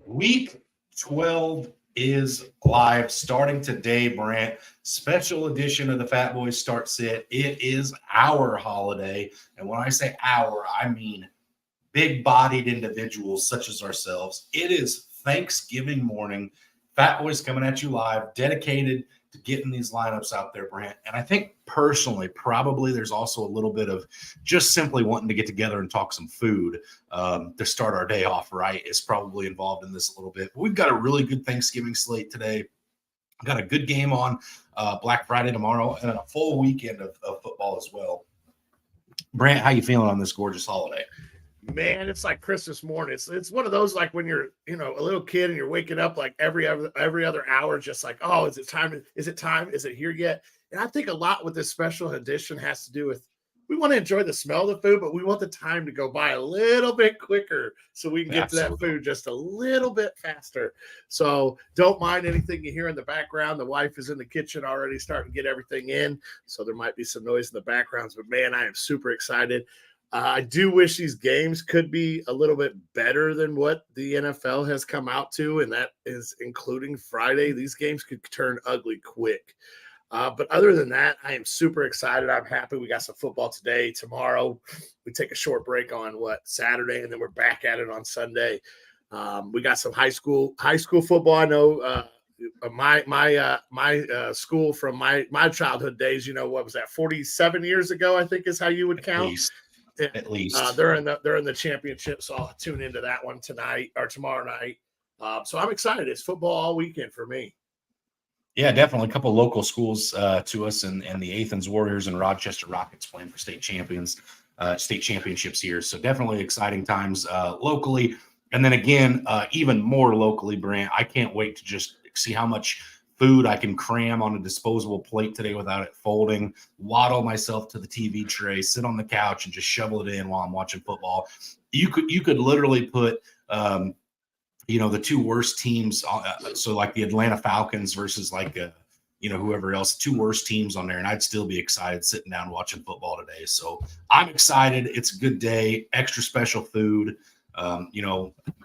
Week 12 is live starting today, Brant. Special edition of the Fatboyz Start Sit. It is our holiday. And when I say our, I mean big-bodied individuals such as ourselves. It is Thanksgiving morning. Fatboyz coming at you live, dedicated to getting these lineups out there, Brant. And I think personally, probably there's also a little bit of just simply wanting to get together and talk some food to start our day off right is probably involved in this a little bit. But we've got a really good Thanksgiving slate today. Got a good game on Black Friday tomorrow and a full weekend of football as well. Brant, how you feeling on this gorgeous holiday? Man, it's like Christmas morning. It's one of those like when you're a little kid and you're waking up like every other hour, just like, oh, is it time? Is it time? Is it here yet? And I think a lot with this special edition has to do with we want to enjoy the smell of the food, but we want the time to go by a little bit quicker so we can get to that food just a little bit faster. So don't mind anything you hear in the background. The wife is in the kitchen already starting to get everything in, so there might be some noise in the background. But man, I am super excited. I do wish these games could be a little bit better than what the NFL has come out to, and that is including Friday. These games could turn ugly quick. But other than that, I am super excited. I'm happy we got some football today. Tomorrow, we take a short break on Saturday, and then we're back at it on Sunday. We got some high school football. I know my school from my childhood days. What was that? 47 years ago, I think is how you would count. At least they're in the championship, so I'll tune into that one tonight or tomorrow night. So I'm excited. It's football all weekend for me. Yeah, definitely a couple of local schools to us, and the Athens Warriors and Rochester Rockets playing for state championships here. So definitely exciting times locally, and then again, even more locally, Brant. I can't wait to just see how much food I can cram on a disposable plate today without it folding, waddle myself to the TV tray, sit on the couch, and just shovel it in while I'm watching football. You could literally put, the two worst teams. So like the Atlanta Falcons versus whoever else, two worst teams on there, and I'd still be excited sitting down watching football today. So I'm excited. It's a good day, extra special food.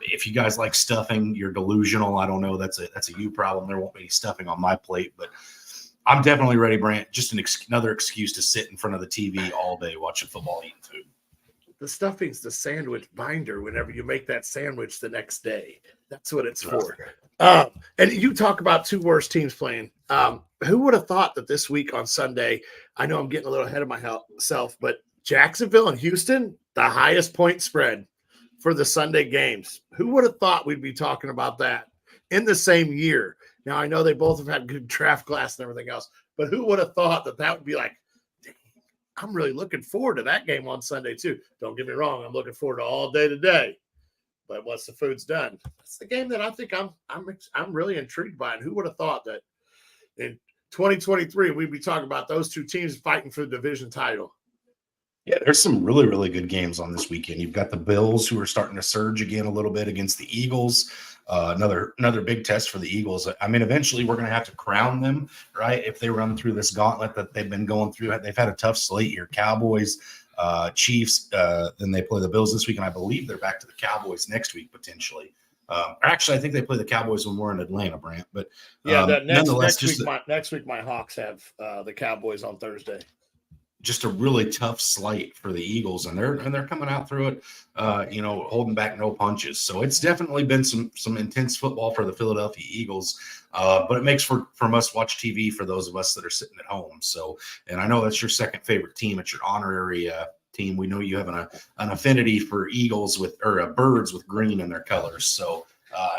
If you guys like stuffing, you're delusional. I don't know. That's a you problem. There won't be any stuffing on my plate, but I'm definitely ready, Brant. Just another excuse to sit in front of the TV all day watching football, eating food. The stuffing's the sandwich binder whenever you make that sandwich the next day. That's what it's for. And you talk about two worst teams playing. Who would have thought that this week on Sunday, I know I'm getting a little ahead of myself, but Jacksonville and Houston, the highest point spread for the Sunday games. Who would have thought we'd be talking about that in the same year? Now, I know they both have had good draft class and everything else, but who would have thought that would be like, I'm really looking forward to that game on Sunday too. Don't get me wrong. I'm looking forward to all day today, but once the food's done, that's the game that I think I'm really intrigued by. And who would have thought that in 2023, we'd be talking about those two teams fighting for the division title? Yeah, there's some really, really good games on this weekend. You've got the Bills who are starting to surge again a little bit against the Eagles. Another big test for the Eagles. I mean, eventually we're going to have to crown them, right? If they run through this gauntlet that they've been going through. They've had a tough slate here. Cowboys, Chiefs, then they play the Bills this week, and I believe they're back to the Cowboys next week potentially. Actually, I think they play the Cowboys when we're in Atlanta, Brant. But next week my Hawks have the Cowboys on Thursday. Just a really tough slate for the Eagles, and they're coming out through it, holding back no punches. So it's definitely been some intense football for the Philadelphia Eagles, but it makes for must-watch TV for those of us that are sitting at home. So, and I know that's your second favorite team. It's your honorary team. We know you have an affinity for Eagles birds with green in their colors. So.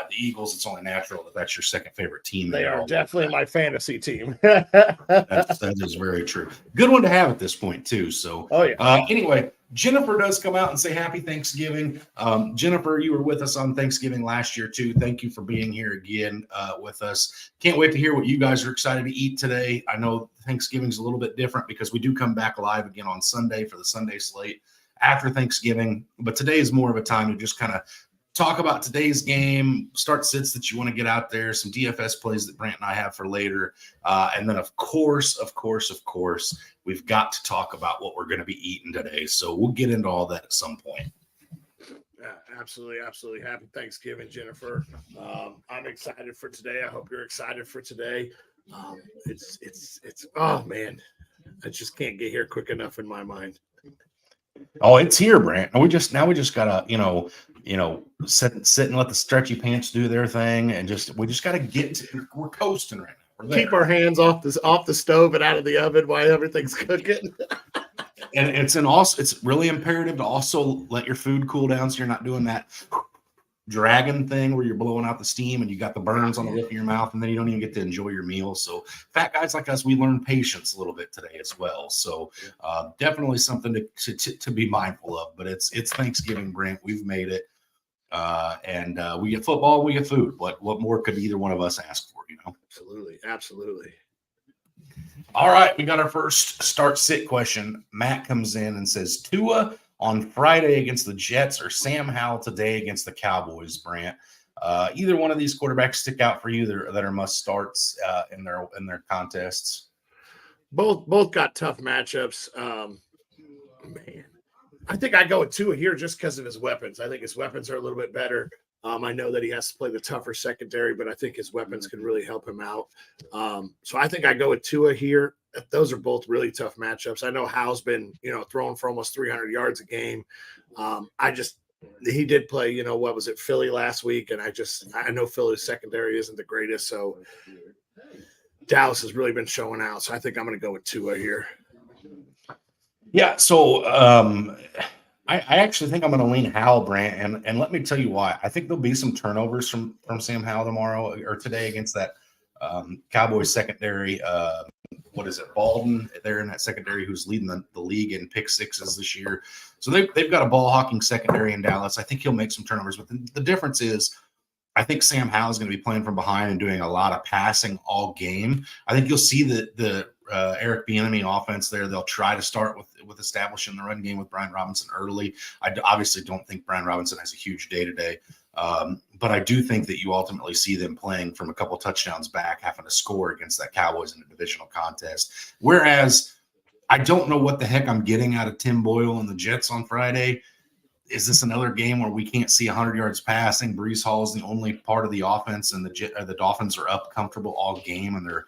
The Eagles, it's only natural that's your second favorite team. They are definitely my fantasy team. that is very true. Good one to have at this point, too. So, anyway, Jennifer does come out and say happy Thanksgiving. Jennifer, you were with us on Thanksgiving last year, too. Thank you for being here again with us. Can't wait to hear what you guys are excited to eat today. I know Thanksgiving's a little bit different because we do come back live again on Sunday for the Sunday slate after Thanksgiving. But today is more of a time to just kind of talk about today's game, start sits that you want to get out there, some DFS plays that Brant and I have for later. And then, of course, we've got to talk about what we're going to be eating today. So we'll get into all that at some point. Absolutely. Happy Thanksgiving, Jennifer. I'm excited for today. I hope you're excited for today. It's oh man, I just can't get here quick enough in my mind. Oh, it's here, Brant. We just gotta, sit and let the stretchy pants do their thing, and we just gotta we're coasting right now. Keep our hands off the stove and out of the oven while everything's cooking. And it's really imperative to also let your food cool down, so you're not doing that dragon thing where you're blowing out the steam and you got the burns on the lip of your mouth, and then you don't even get to enjoy your meal. So fat guys like us, we learn patience a little bit today as well. So definitely something to be mindful of. But it's Thanksgiving, Brent. We've made it, and we get football, we get food. What more could either one of us ask for? Absolutely. All right, we got our first start sit question. Matt comes in and says, Tua on Friday against the Jets or Sam Howell today against the Cowboys, Brant. Either one of these quarterbacks stick out for you that are must starts in their contests? Both got tough matchups. Man, I think I go with Tua here just because of his weapons. I think his weapons are a little bit better. I know that he has to play the tougher secondary, but I think his weapons can really help him out. So I think I go with Tua here. Those are both really tough matchups. I know Howell's been, throwing for almost 300 yards a game. He did play, what was it, Philly last week, and I know Philly's secondary isn't the greatest, so Dallas has really been showing out. So I think I'm going to go with Tua here. Yeah. So I actually think I'm going to lean Howell, Brant, and let me tell you why. I think there'll be some turnovers from Sam Howell tomorrow or today against that Cowboys secondary. What is it, Baldwin there in that secondary, who's leading the league in pick sixes this year. So they've got a ball hawking secondary in Dallas. I think he'll make some turnovers, but the difference is I think Sam Howell is going to be playing from behind and doing a lot of passing all game. I think you'll see the Eric Bieniemy offense there. They'll try to start with establishing the run game with Brian Robinson early. I obviously don't think Brian Robinson has a huge day-to-day, but I do think that you ultimately see them playing from a couple touchdowns back, having to score against that Cowboys in a divisional contest. Whereas I don't know what the heck I'm getting out of Tim Boyle and the Jets on Friday. Is this another game where we can't see 100 yards passing? Breece Hall is the only part of the offense, and the Dolphins are up comfortable all game, and they're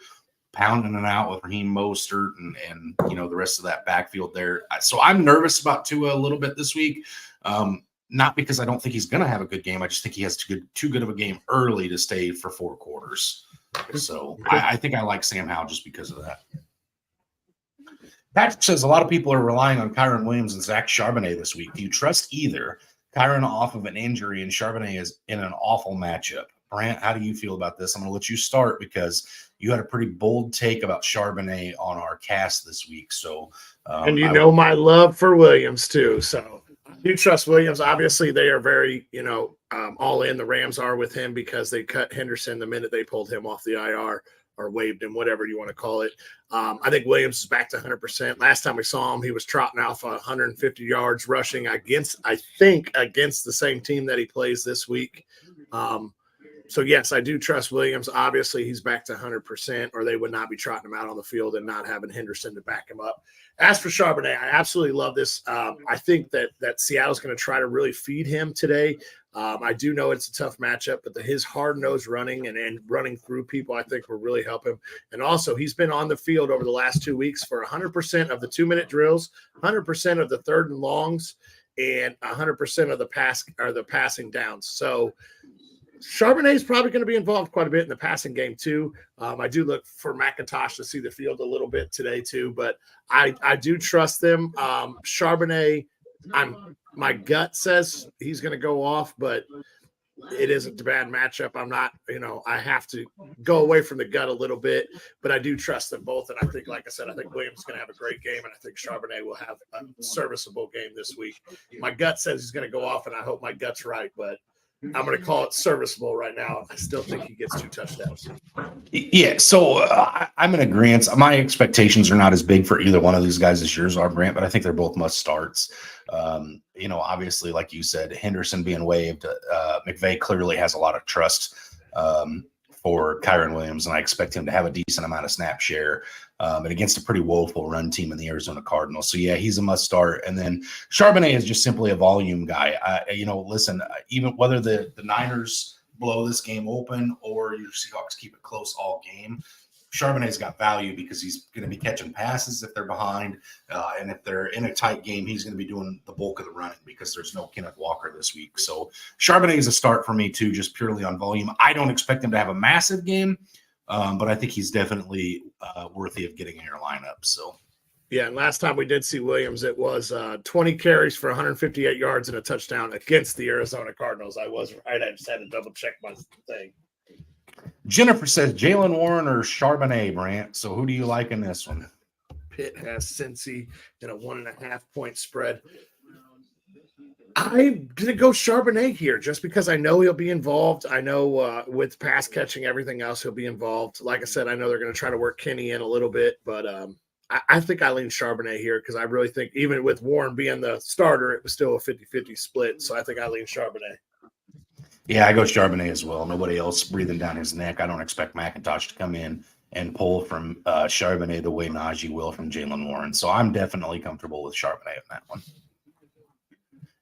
pounding it out with Raheem Mostert and the rest of that backfield there. So I'm nervous about Tua a little bit this week. Not because I don't think he's going to have a good game. I just think he has too good of a game early to stay for 4 quarters. So I think I like Sam Howell just because of that. Patrick says a lot of people are relying on Kyren Williams and Zach Charbonnet this week. Do you trust either? Kyren off of an injury and Charbonnet is in an awful matchup. Brant, how do you feel about this? I'm going to let you start because you had a pretty bold take about Charbonnet on our cast this week. So, and my love for Williams too. So I do trust Williams. Obviously, they are very, all in. The Rams are with him because they cut Henderson the minute they pulled him off the IR. Or waived him, whatever you want to call it. I think Williams is back to 100%. Last time we saw him, he was trotting out for 150 yards rushing against the same team that he plays this week. So, yes, I do trust Williams. Obviously, he's back to 100%, or they would not be trotting him out on the field and not having Henderson to back him up. As for Charbonnet, I absolutely love this. I think that Seattle's going to try to really feed him today. I do know it's a tough matchup, but his hard-nosed running and running through people, I think, will really help him. And also, he's been on the field over the last 2 weeks for 100% of the 2-minute drills, 100% of the 3rd and longs, and 100% of the passing downs. So Charbonnet is probably going to be involved quite a bit in the passing game too. I do look for McIntosh to see the field a little bit today too, but I do trust them. Charbonnet, my gut says he's going to go off, but it isn't a bad matchup. I'm not, I have to go away from the gut a little bit, but I do trust them both. And I think, like I said, I think Williams is going to have a great game, and I think Charbonnet will have a serviceable game this week. My gut says he's going to go off, and I hope my gut's right, but I'm going to call it serviceable right now. I still think he gets 2 touchdowns. Yeah, so I'm in agreement. My expectations are not as big for either one of these guys as yours are, Brant, but I think they're both must starts. Obviously, like you said, Henderson being waived, McVay clearly has a lot of trust for Kyron Williams, and I expect him to have a decent amount of snap share and against a pretty woeful run team in the Arizona Cardinals. So, yeah, he's a must start. And then Charbonnet is just simply a volume guy. Listen, even whether the Niners blow this game open or your Seahawks keep it close all game, Charbonnet's got value because he's going to be catching passes if they're behind. And if they're in a tight game, he's going to be doing the bulk of the running because there's no Kenneth Walker this week. So Charbonnet is a start for me too, just purely on volume. I don't expect him to have a massive game, but I think he's definitely worthy of getting in your lineup. So. Yeah, and last time we did see Williams, it was 20 carries for 158 yards and a touchdown against the Arizona Cardinals. I was right. I just had to double check my thing. Jennifer says Jalen Warren or Charbonnet, Brant. So who do you like in this one? Pitt has Cincy in a 1.5 point spread. I'm going to go Charbonnet here just because I know he'll be involved. I know with pass catching, everything else, he'll be involved. Like I said, I know they're going to try to work Kenny in a little bit, but I think I lean Charbonnet here because I really think even with Warren being the starter, it was still a 50-50 split. So I think I lean Charbonnet. Yeah, I go Charbonnet as well. Nobody else breathing down his neck. I don't expect McIntosh to come in and pull from Charbonnet the way Najee will from Jalen Warren. So I'm definitely comfortable with Charbonnet in that one.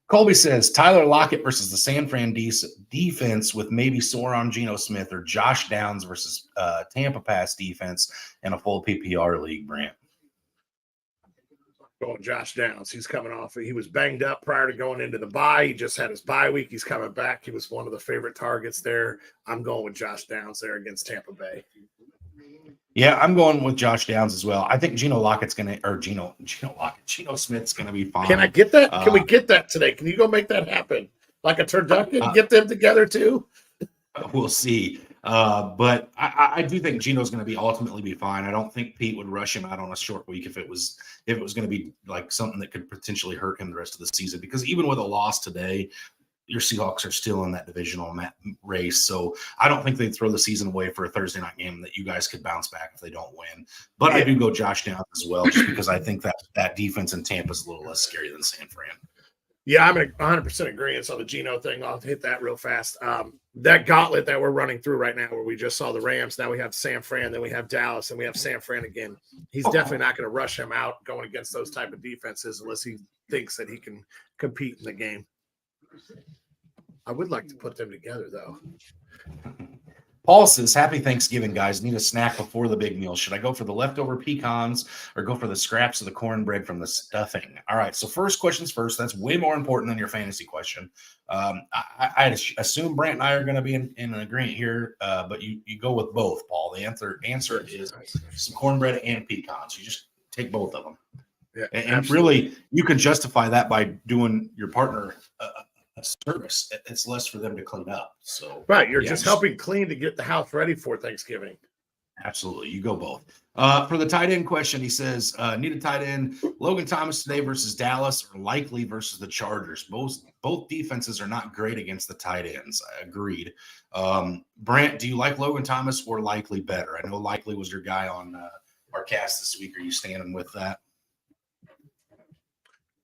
Colby says Tyler Lockett versus the San Fran defense with maybe sore on Geno Smith, or Josh Downs versus Tampa pass defense in a full PPR league, Brant. Going Josh Downs. He's coming off. He was banged up prior to going into the bye. He just had his bye week. He's coming back. He was one of the favorite targets there. I'm going with Josh Downs there against Tampa Bay. Yeah, I'm going with Josh Downs as well. I think Geno Smith's going to be fine. Can I get that? Can we get that today? Can you go make that happen? Like a turducken? Get them together too? We'll see. But I do think Geno's going to be ultimately be fine. I don't think Pete would rush him out on a short week if it was going to be like something that could potentially hurt him the rest of the season. Because even with a loss today, your Seahawks are still in that divisional race. So I don't think they'd throw the season away for a Thursday night game that you guys could bounce back if they don't win. But I do go Josh Downs as well, just because I think that defense in Tampa is a little less scary than San Fran. Yeah, I'm in 100% agreement on the Geno thing. I'll hit that real fast. That gauntlet that we're running through right now, where we just saw the Rams, now we have San Fran, then we have Dallas, and we have San Fran again. He's definitely not going to rush him out going against those type of defenses unless he thinks that he can compete in the game. I would like to put them together, though. Paul says, happy Thanksgiving, guys. Need a snack before the big meal. Should I go for the leftover pecans or go for the scraps of the cornbread from the stuffing? All right, so first questions first. That's way more important than your fantasy question. I assume Brant and I are going to be in agreement here, but you go with both, Paul. The answer is some cornbread and pecans. You just take both of them. Yeah, and really, you can justify that by doing your partner a service. It's less for them to clean up. So right, you're just helping clean to get the house ready for Thanksgiving. Absolutely, you go both. For the tight end question, he says, need a tight end. Logan Thomas today versus Dallas, or Likely versus the Chargers. Both defenses are not great against the tight ends. I agreed. Brant, do you like Logan Thomas or Likely better? I know Likely was your guy on our cast this week. Are you standing with that?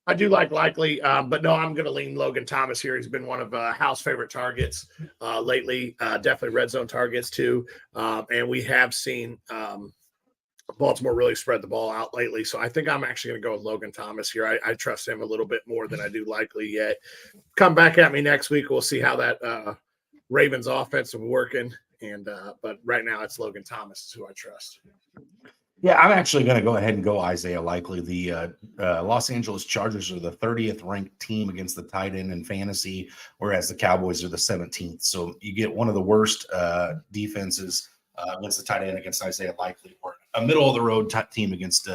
I do like Likely, but no, I'm going to lean Logan Thomas here. He's been one of house favorite targets lately, definitely red zone targets too. And we have seen Baltimore really spread the ball out lately. So I think I'm actually going to go with Logan Thomas here. I trust him a little bit more than I do Likely yet. Come back at me next week. We'll see how that Ravens offense is working. But right now it's Logan Thomas is who I trust. Yeah, I'm actually going to go ahead and go Isaiah Likely. The Los Angeles Chargers are the 30th ranked team against the tight end in fantasy, whereas the Cowboys are the 17th. So you get one of the worst defenses against the tight end against Isaiah Likely, or a middle-of-the-road team against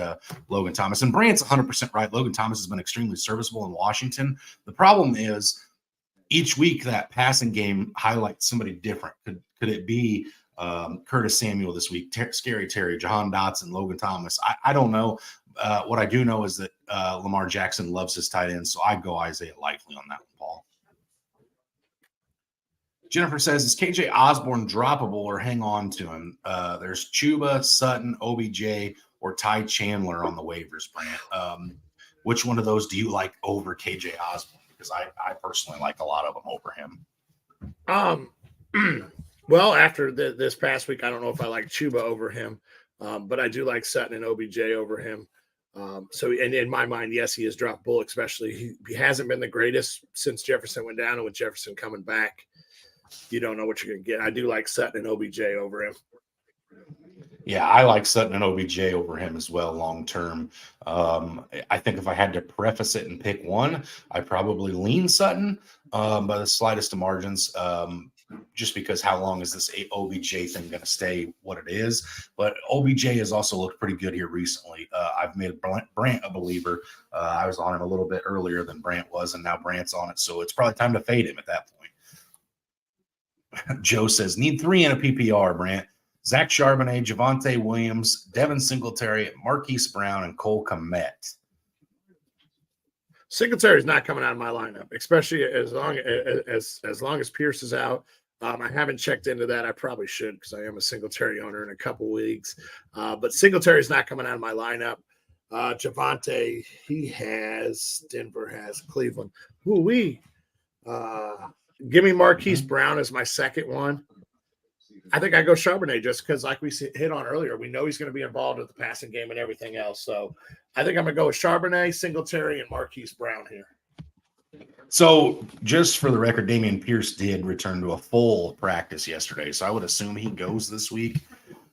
Logan Thomas. And Brandt's 100% right. Logan Thomas has been extremely serviceable in Washington. The problem is each week that passing game highlights somebody different. Could it be Curtis Samuel this week, Scary Terry, Jahan Dotson, Logan Thomas? I don't know. What I do know is that Lamar Jackson loves his tight end, so I go Isaiah Likely on that one, Paul. Jennifer says, is KJ Osborne droppable or hang on to him? There's Chuba, Sutton, OBJ, or Ty Chandler on the waivers, Brant. Which one of those do you like over KJ Osborne? Because I personally like a lot of them over him. Well, after this past week, I don't know if I like Chuba over him, but I do like Sutton and OBJ over him. So, and in my mind, yes, he has dropped Bullock, especially. He hasn't been the greatest since Jefferson went down, and with Jefferson coming back, you don't know what you're going to get. I do like Sutton and OBJ over him. Yeah, I like Sutton and OBJ over him as well long term. I think if I had to preface it and pick one, I probably lean Sutton by the slightest of margins, just because how long is this OBJ thing going to stay what it is? But OBJ has also looked pretty good here recently. I've made Brant a believer. I was on him a little bit earlier than Brant was, and now Brant's on it. So it's probably time to fade him at that point. Joe says, need 3 in a PPR, Brant. Zach Charbonnet, Javonte Williams, Devin Singletary, Marquise Brown, and Cole Kmet. Singletary's not coming out of my lineup, especially as long as Pierce is out. I haven't checked into that. I probably should because I am a Singletary owner in a couple weeks. But Singletary's not coming out of my lineup. Javonte, Denver has Cleveland. Ooh-wee. Give me Marquise Brown as my second one. I think I go Charbonnet just because, like we hit on earlier, we know he's going to be involved with the passing game and everything else. So I think I'm going to go with Charbonnet, Singletary, and Marquise Brown here. So just for the record, Dameon Pierce did return to a full practice yesterday, so I would assume he goes this week.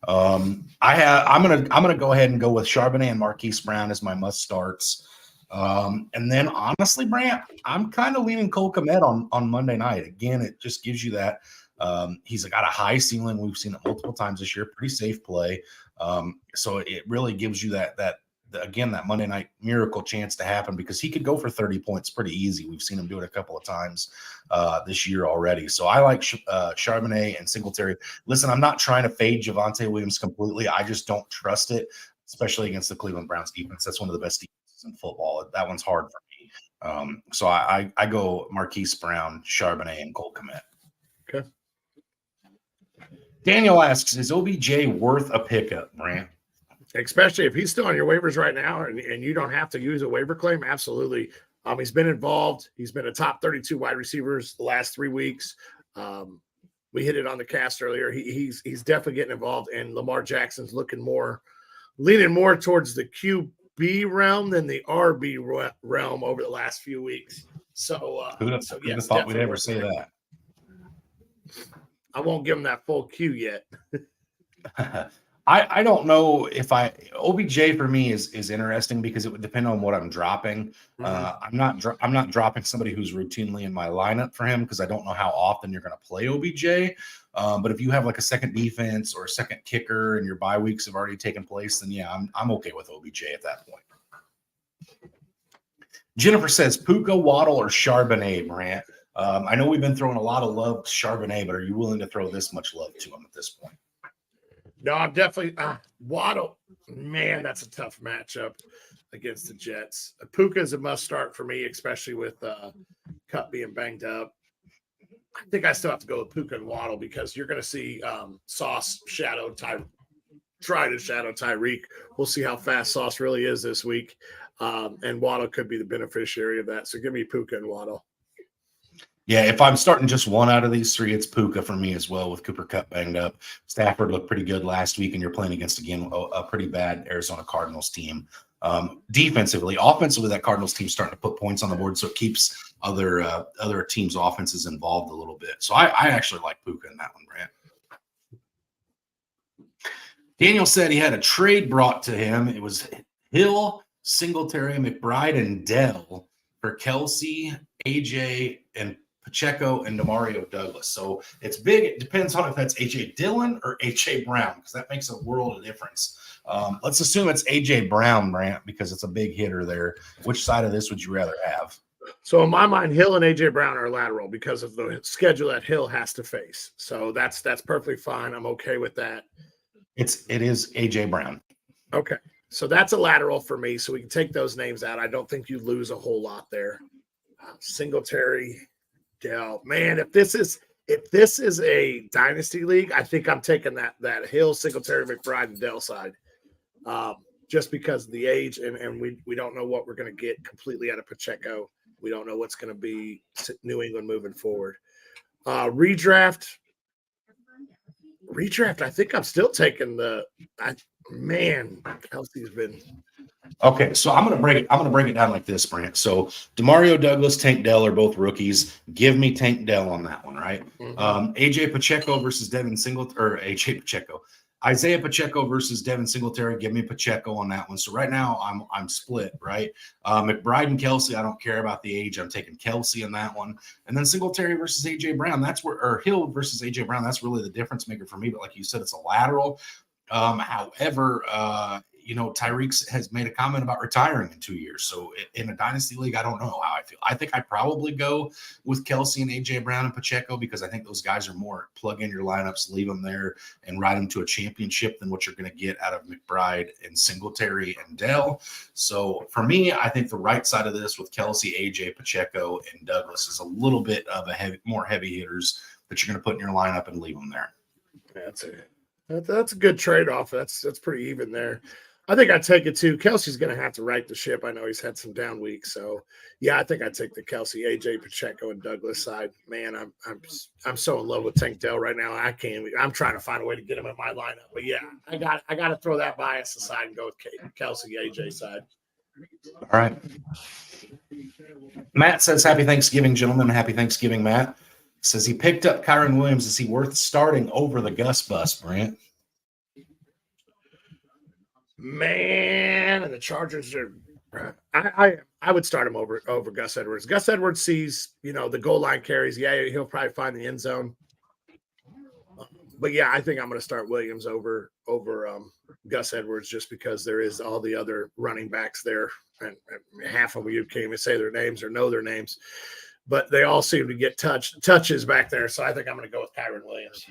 I'm gonna go ahead and go with Charbonnet and Marquise Brown as my must starts. And then honestly, Brant, I'm kind of leaning Cole Kmet on Monday night. Again, it just gives you that. He's got a high ceiling. We've seen it multiple times this year. Pretty safe play. So it really gives you that Monday night miracle chance to happen because he could go for 30 points pretty easy. We've seen him do it a couple of times this year already. So I like Charbonnet and Singletary. Listen, I'm not trying to fade Javonte Williams completely. I just don't trust it, especially against the Cleveland Browns defense. That's one of the best defenses in football. That one's hard for me. So I go Marquise Brown, Charbonnet, and Cole Kmet. Okay. Daniel asks, is OBJ worth a pickup, Brant? Especially if he's still on your waivers right now and you don't have to use a waiver claim, absolutely. He's been involved. He's been a top 32 wide receivers the last 3 weeks. We hit it on the cast earlier. He's definitely getting involved, and Lamar Jackson's leaning more towards the QB realm than the RB realm over the last few weeks. So, who'd have thought we'd ever say that? I won't give him that full Q yet. I don't know if OBJ for me is interesting because it would depend on what I'm dropping. I'm not dropping somebody who's routinely in my lineup for him because I don't know how often you're going to play OBJ. But if you have like a second defense or a second kicker and your bye weeks have already taken place, then yeah, I'm okay with OBJ at that point. Jennifer says Puka, Waddle, or Charbonnet, Brant. I know we've been throwing a lot of love to Charbonnet, but are you willing to throw this much love to him at this point? No, I'm definitely Waddle. Man, that's a tough matchup against the Jets. Puka is a must start for me, especially with Cup being banged up. I think I still have to go with Puka and Waddle because you're going to see Sauce try to shadow Tyreek. We'll see how fast Sauce really is this week, and Waddle could be the beneficiary of that. So give me Puka and Waddle. Yeah, if I'm starting just one out of these 3, it's Puka for me as well with Cooper Kupp banged up. Stafford looked pretty good last week, and you're playing against, again, a pretty bad Arizona Cardinals team. Defensively, offensively, that Cardinals team's starting to put points on the board, so it keeps other teams' offenses involved a little bit. So I actually like Puka in that one, Brant. Daniel said he had a trade brought to him. It was Hill, Singletary, McBride, and Dell for Kelsey, AJ, and Pacheco and Demario Douglas. So it's big. It depends on if that's AJ Dillon or AJ Brown because that makes a world of difference. Let's assume it's AJ Brown, Brant, because it's a big hitter there. Which side of this would you rather have? So in my mind, Hill and AJ Brown are lateral because of the schedule that Hill has to face. So that's perfectly fine. I'm okay with that. It is AJ Brown. Okay. So that's a lateral for me. So we can take those names out. I don't think you lose a whole lot there. Singletary, Dell. Man, if this is a dynasty league, I think I'm taking that Hill, Singletary, McBride, and Dell side. Just because of the age, and we don't know what we're going to get completely out of Pacheco. We don't know what's going to be New England moving forward. Redraft, redraft, I think I'm still taking Kelsey's been. Okay, so I'm gonna break it down like this, Brant. So Demario Douglas, Tank Dell are both rookies. Give me Tank Dell on that one, right? AJ Pacheco versus Devin Singletary, or AJ Pacheco. Isaiah Pacheco versus Devin Singletary. Give me Pacheco on that one. So right now I'm split, right? McBride and Kelsey, I don't care about the age. I'm taking Kelsey in that one. And then Singletary versus AJ Brown. That's where, or Hill versus AJ Brown. That's really the difference maker for me. But like you said, it's a lateral. However, Tyreek has made a comment about retiring in 2 years. So in a dynasty league, I don't know how I feel. I think I'd probably go with Kelsey and AJ Brown and Pacheco because I think those guys are more plug in your lineups, leave them there, and ride them to a championship than what you're going to get out of McBride and Singletary and Dell. So for me, I think the right side of this with Kelsey, AJ, Pacheco, and Douglas is a little bit of more heavy hitters that you're going to put in your lineup and leave them there. That's a good trade-off. That's pretty even there. I think I'd take it too. Kelsey's going to have to right the ship. I know he's had some down weeks, so yeah, I think I'd take the Kelsey, AJ, Pacheco, and Douglas side. Man, I'm so in love with Tank Dell right now. I'm trying to find a way to get him in my lineup, but yeah, I got to throw that bias aside and go with Kelsey, AJ side. All right. Matt says, "Happy Thanksgiving, gentlemen." Happy Thanksgiving, Matt. Says he picked up Kyron Williams. Is he worth starting over the Gus bus, Brant? Man, and the Chargers are. I would start him over Gus Edwards. Gus Edwards sees the goal line carries. Yeah, he'll probably find the end zone. But yeah, I think I'm going to start Williams over Gus Edwards just because there is all the other running backs there, and half of you can't even say their names or know their names. But they all seem to get touches back there. So I think I'm going to go with Kyron Williams.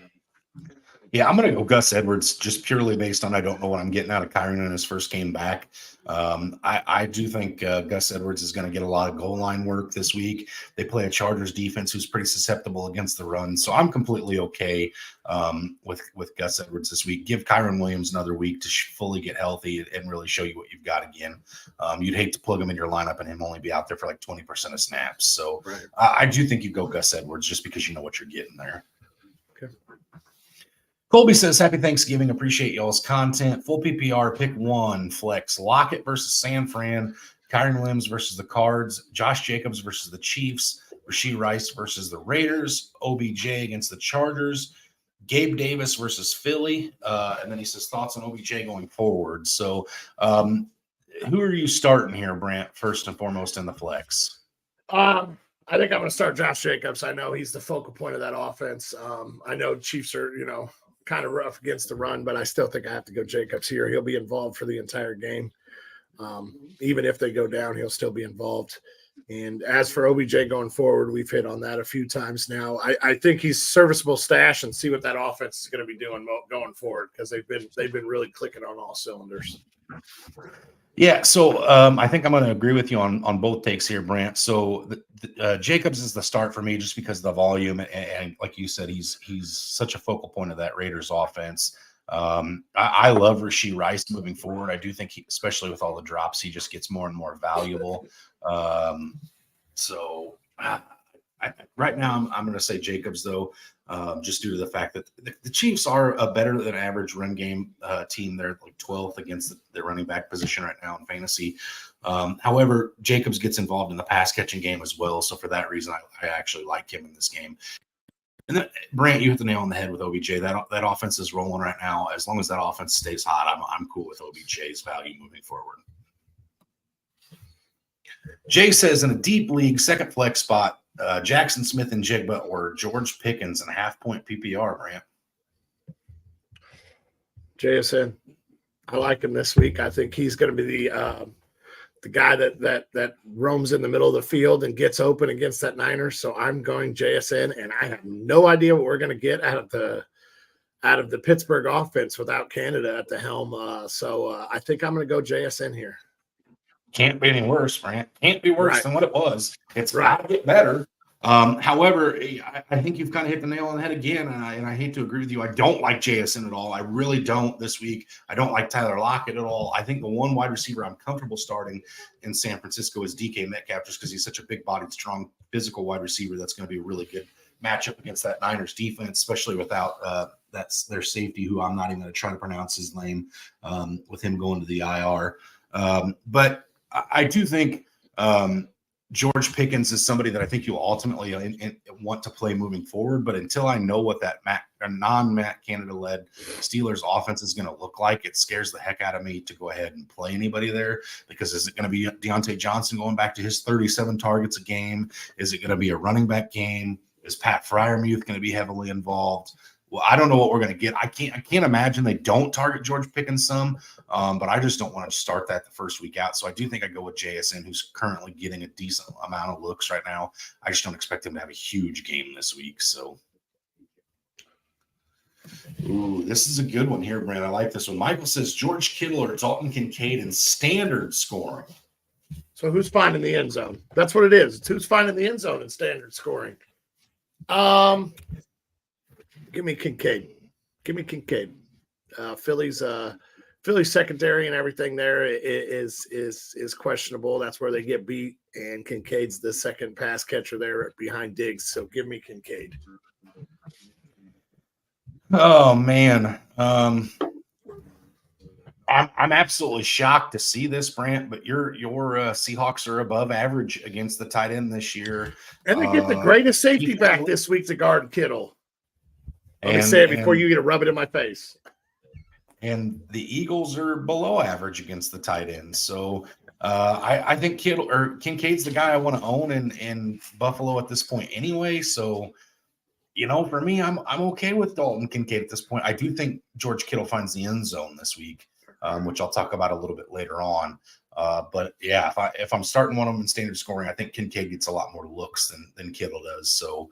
Yeah, I'm going to go Gus Edwards just purely based on I don't know what I'm getting out of Kyron in his first game back. I do think Gus Edwards is going to get a lot of goal line work this week. They play a Chargers defense who's pretty susceptible against the run. So I'm completely okay with Gus Edwards this week. Give Kyron Williams another week to fully get healthy and really show you what you've got again. You'd hate to plug him in your lineup and him only be out there for like 20% of snaps. So right. I do think you go Gus Edwards just because you know what you're getting there. Okay. Colby says, "Happy Thanksgiving. Appreciate y'all's content. Full PPR, pick one. Flex. Lockett versus San Fran. Kyron Williams versus the Cards. Josh Jacobs versus the Chiefs. Rashee Rice versus the Raiders. OBJ against the Chargers. Gabe Davis versus Philly." And then he says, "Thoughts on OBJ going forward." So who are you starting here, Brant, first and foremost in the flex? I think I'm going to start Josh Jacobs. I know he's the focal point of that offense. I know Chiefs are, kind of rough against the run, but I still think I have to go Jacobs here. He'll be involved for the entire game. Even if they go down, he'll still be involved. And as for OBJ going forward, we've hit on that a few times now. I think he's serviceable stash and see what that offense is going to be doing going forward because they've been really clicking on all cylinders. Yeah, so I think I'm going to agree with you on both takes here, Brant. So Jacobs is the start for me just because of the volume, and like you said, he's such a focal point of that Raiders offense. I love Rashee Rice moving forward. I do think, especially with all the drops, he just gets more and more valuable. Right now, I'm going to say Jacobs, though, just due to the fact that the Chiefs are a better than average run game team. They're like 12th against their running back position right now in fantasy. However, Jacobs gets involved in the pass catching game as well. So for that reason, I actually like him in this game. And then, Brant, you hit the nail on the head with OBJ. That offense is rolling right now. As long as that offense stays hot, I'm cool with OBJ's value moving forward. Jay says, in a deep league, second flex spot, Jackson Smith and Jigba or George Pickens in half-point PPR, Brant? JSN, I like him this week. I think he's going to be the guy that roams in the middle of the field and gets open against that Niners. So I'm going JSN, and I have no idea what we're going to get out of the Pittsburgh offense without Canada at the helm. So I think I'm going to go JSN here. Can't be any worse, Brant. Can't be worse right. than what it was. It's right. got to get better. However, I think you've kind of hit the nail on the head again, and I hate to agree with you. I don't like JSN at all. I really don't this week. I don't like Tyler Lockett at all. I think the one wide receiver I'm comfortable starting in San Francisco is DK Metcalf just because he's such a big-bodied, strong, physical wide receiver that's going to be a really good matchup against that Niners defense, especially without that's their safety, who I'm not even going to try to pronounce his name, with him going to the IR. But I do think George Pickens is somebody that I think you'll ultimately want to play moving forward. But until I know what that non-Matt Canada-led Steelers offense is going to look like, it scares the heck out of me to go ahead and play anybody there. Because is it going to be Deontay Johnson going back to his 37 targets a game? Is it going to be a running back game? Is Pat Freiermuth going to be heavily involved? Well, I don't know what we're going to get. I can't imagine they don't target George Pickens some, but I just don't want to start that the first week out. So I do think I go with JSN, who's currently getting a decent amount of looks right now. I just don't expect him to have a huge game this week. So, ooh, this is a good one here, Brent. I like this one. Michael says George Kittle or Dalton Kincaid in standard scoring. So who's finding the end zone? That's what it is. It's who's finding the end zone in standard scoring. Give me Kincaid. Philly's secondary and everything there is questionable. That's where they get beat. And Kincaid's the second pass catcher there behind Diggs. So give me Kincaid. Oh man. I'm absolutely shocked to see this, Brant, but your Seahawks are above average against the tight end this year. And they get the greatest safety back this week to guard Kittle. Let me say it before you get to rub it in my face. And the Eagles are below average against the tight end. So I think Kincaid's the guy I want to own in Buffalo at this point anyway. So, for me, I'm okay with Dalton Kincaid at this point. I do think George Kittle finds the end zone this week, which I'll talk about a little bit later on. But yeah, if I'm starting one of them in standard scoring, I think Kincaid gets a lot more looks than Kittle does. So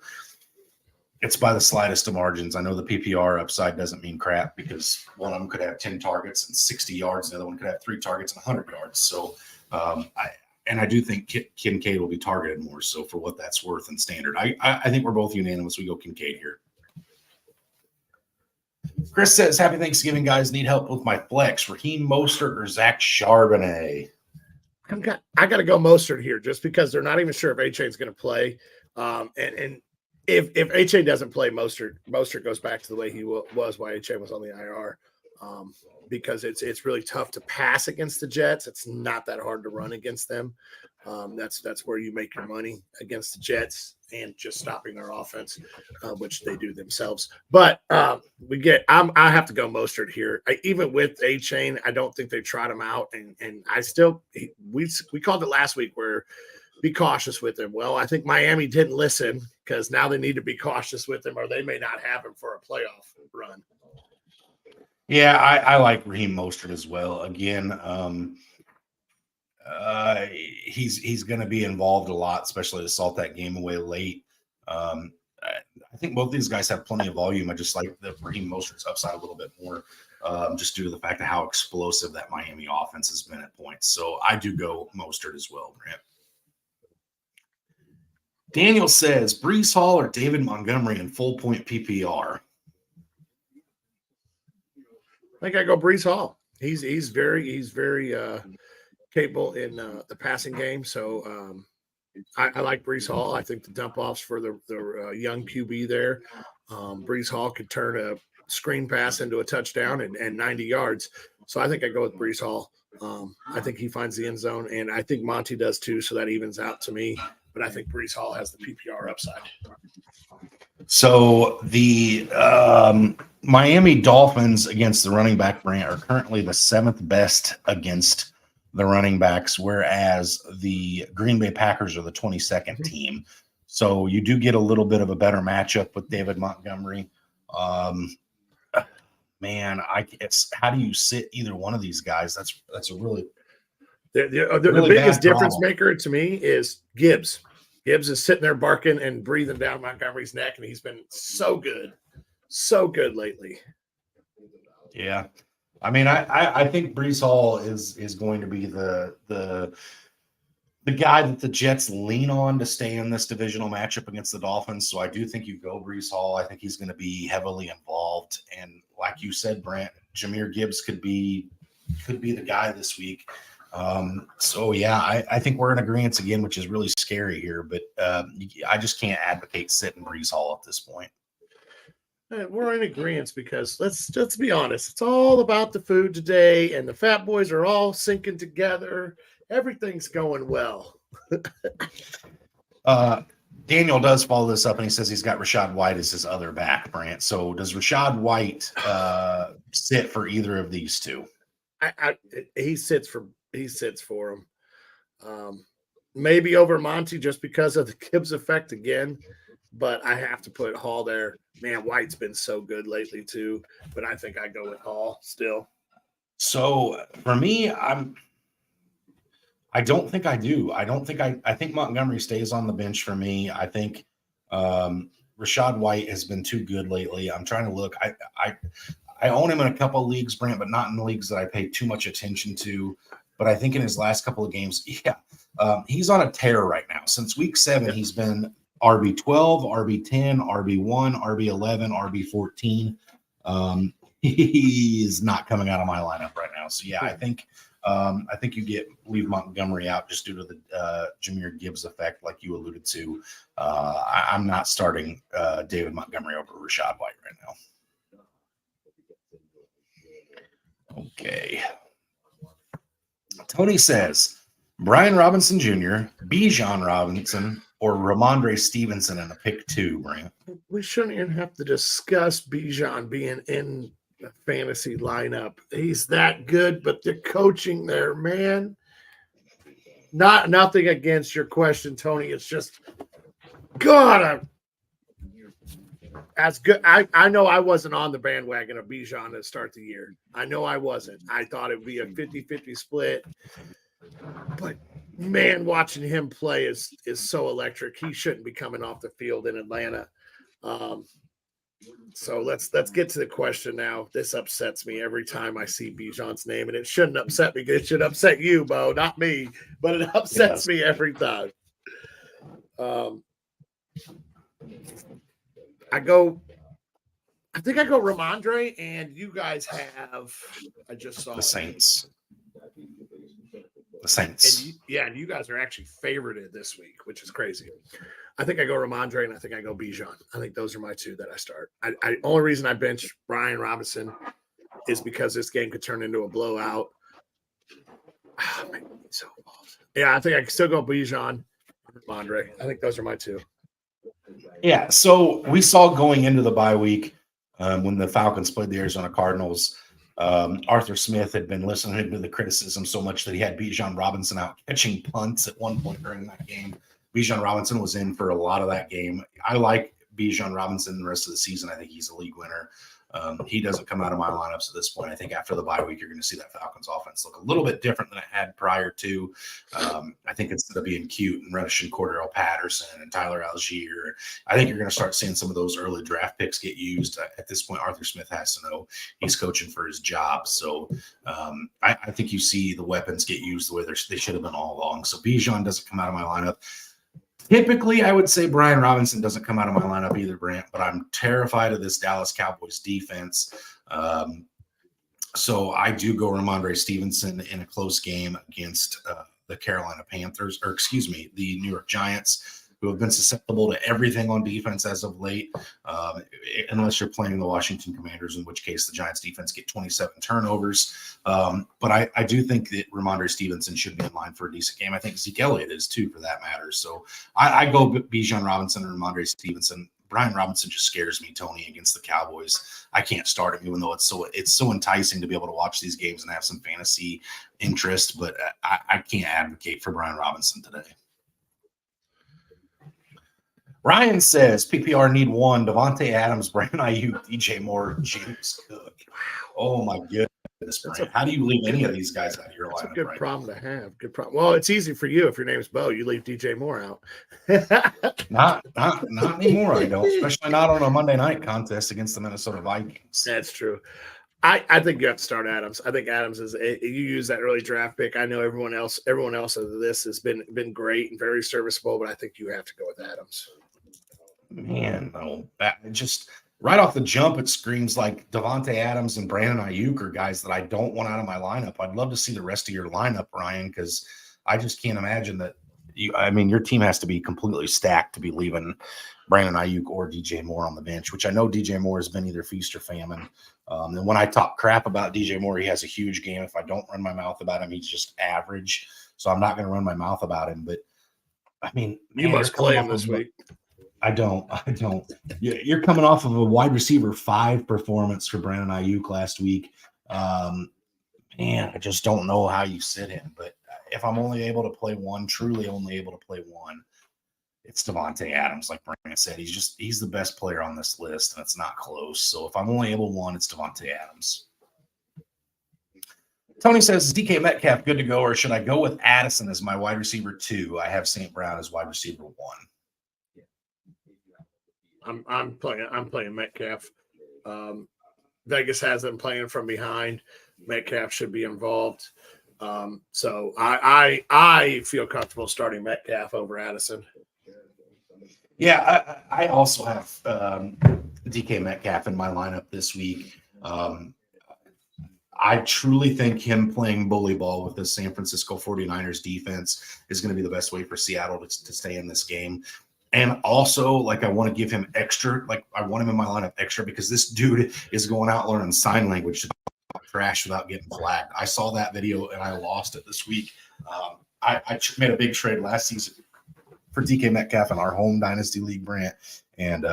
it's by the slightest of margins. I know the PPR upside doesn't mean crap because one of them could have 10 targets and 60 yards. The other one could have 3 targets and 100 yards. So I do think Kincaid will be targeted more. So for what that's worth in standard, I think we're both unanimous. We go Kincaid here. Chris says, happy Thanksgiving, guys. Need help with my flex. Raheem Mostert or Zach Charbonnet? I got to go Mostert here just because they're not even sure if A-Chain's going to play. And if A-Chain doesn't play, Mostert goes back to the way he was while A-Chain was on the IR, because it's really tough to pass against the Jets. It's not that hard to run against them. That's where you make your money against the Jets and just stopping their offense, which they do themselves. But I have to go Mostert here. Even with A-Chain, I don't think they tried him out, and we called it last week where be cautious with him. Well, I think Miami didn't listen because now they need to be cautious with him or they may not have him for a playoff run. Yeah, I like Raheem Mostert as well. Again, he's going to be involved a lot, especially to salt that game away late. I think both these guys have plenty of volume. I just like the Raheem Mostert's upside a little bit more, just due to the fact of how explosive that Miami offense has been at points. So I do go Mostert as well, Grant. Daniel says, Breece Hall or David Montgomery in full point PPR? I think I go Breece Hall. He's very capable in the passing game. So I like Breece Hall. I think the dump offs for the young QB there. Breece Hall could turn a screen pass into a touchdown and 90 yards. So I think I go with Breece Hall. I think he finds the end zone, and I think Monty does too. So that evens out to me. But I think Breece Hall has the PPR upside. So the Miami Dolphins against the running back Brant are currently the 7th best against the running backs, whereas the Green Bay Packers are the 22nd team. So you do get a little bit of a better matchup with David Montgomery. Man, how do you sit either one of these guys? That's a really the biggest difference maker to me is Gibbs. Gibbs is sitting there barking and breathing down Montgomery's neck, and he's been so good lately. Yeah, I mean, I think Breece Hall is going to be the guy that the Jets lean on to stay in this divisional matchup against the Dolphins. So I do think you go Breece Hall. I think he's going to be heavily involved, and like you said, Brant, Jahmyr Gibbs could be the guy this week. So yeah, I think we're in agreement again, which is really scary here. But I just can't advocate sitting Brees Hall at this point. We're in agreement because let's be honest. It's all about the food today, and the Fatboyz are all syncing together. Everything's going well. Daniel does follow this up, and he says he's got Rachaad White as his other back, Brant. So does Rachaad White sit for either of these two? He sits for him. Maybe over Monty just because of the Gibbs effect again, but I have to put Hall there. Man, White's been so good lately too, but I think I go with Hall still. So for me, I don't think I do. I think Montgomery stays on the bench for me. I think Rachaad White has been too good lately. I'm trying to look. I own him in a couple of leagues, Brant, but not in the leagues that I pay too much attention to. But I think in his last couple of games, he's on a tear right now. Since week 7, he's been RB12, RB10, RB1, RB11, RB14. He's not coming out of my lineup right now. So yeah, I think you leave Montgomery out just due to the Jahmyr Gibbs effect, like you alluded to. I'm not starting David Montgomery over Rachaad White right now. Okay. Tony says Brian Robinson Jr., Bijan Robinson, or Ramondre Stevenson in a pick 2, Brant. We shouldn't even have to discuss Bijan being in the fantasy lineup. He's that good, but the coaching there, man. Nothing against your question, Tony. It's just God. As good. I know I wasn't on the bandwagon of Bijan to start the year. I know I wasn't. I thought it would be a 50-50 split. But man, watching him play is so electric. He shouldn't be coming off the field in Atlanta. So let's get to the question now. This upsets me every time I see Bijan's name, and it shouldn't upset me. It should upset you, Bo, not me. But it upsets me every time. I think I go Ramondre, and you guys have. I just saw the Saints. The Saints. And you guys are actually favorited this week, which is crazy. I think I go Ramondre, and I think I go Bijan. I think those are my two that I start. I only reason I bench Brian Robinson is because this game could turn into a blowout. Oh, man, so yeah, I think I can still go Bijan, Ramondre. I think those are my two. Yeah, so we saw going into the bye week when the Falcons played the Arizona Cardinals, Arthur Smith had been listening to the criticism so much that he had Bijan Robinson out catching punts at one point during that game. Bijan Robinson was in for a lot of that game. I like Bijan Robinson the rest of the season. I think he's a league winner. He doesn't come out of my lineups at this point. I think after the bye week, you're going to see that Falcons offense look a little bit different than it had prior to. I think instead of being cute and rushing Cordero Patterson and Tyler Algier, I think you're going to start seeing some of those early draft picks get used. At this point, Arthur Smith has to know he's coaching for his job. So I think you see the weapons get used the way they should have been all along. So Bijan doesn't come out of my lineup. Typically, I would say Brian Robinson doesn't come out of my lineup either, Brant, but I'm terrified of this Dallas Cowboys defense. So I do go Ramondre Stevenson in a close game against the Carolina Panthers, or excuse me, the New York Giants, who have been susceptible to everything on defense as of late, unless you're playing the Washington Commanders, in which case the Giants defense get 27 turnovers. But I do think that Ramondre Stevenson should be in line for a decent game. I think Zeke Elliott is too, for that matter. So I go Bijan Robinson and Ramondre Stevenson. Brian Robinson just scares me, Tony, against the Cowboys. I can't start him, even though it's so enticing to be able to watch these games and have some fantasy interest. But I can't advocate for Brian Robinson today. Ryan says PPR need one: Devontae Adams, Brandon Ayuk, DJ Moore, James Cook. Oh my goodness, Brian! How do you leave any of these guys out of your lineup? That's a good problem to have. Good problem. Well, it's easy for you if your name's Bo. You leave DJ Moore out. Not anymore. I don't, especially not on a Monday night contest against the Minnesota Vikings. That's true. I think you have to start Adams. I think Adams you use that early draft pick. I know everyone else of this has been great and very serviceable, but I think you have to go with Adams. Man, no, right off the jump, it screams like Devontae Adams and Brandon Ayuk are guys that I don't want out of my lineup. I'd love to see the rest of your lineup, Ryan, because I just can't imagine that your team has to be completely stacked to be leaving Brandon Ayuk or DJ Moore on the bench, which I know DJ Moore has been either feast or famine. And when I talk crap about DJ Moore, he has a huge game. If I don't run my mouth about him, he's just average. So I'm not going to run my mouth about him. But I mean, you must play him this week. I don't. You're coming off of a wide receiver 5 performance for Brandon Ayuk last week. Man, I just don't know how you sit him. But if I'm only able to play one, truly only able to play one, it's Devontae Adams. Like Brandon said, he's the best player on this list, and it's not close. So if I'm only able one, it's Devontae Adams. Tony says, is DK Metcalf good to go, or should I go with Addison as my wide receiver 2? I have St. Brown as wide receiver 1. I'm playing Metcalf. Vegas has them playing from behind. Metcalf should be involved. So I feel comfortable starting Metcalf over Addison. Yeah, I also have DK Metcalf in my lineup this week. I truly think him playing bully ball with the San Francisco 49ers defense is going to be the best way for Seattle to stay in this game. And also, like, I want to give him extra, like, I want him in my lineup extra because this dude is going out learning sign language to talk trash without getting flagged. I saw that video and I lost it this week. I made a big trade last season for DK Metcalf in our home dynasty league, Brant, and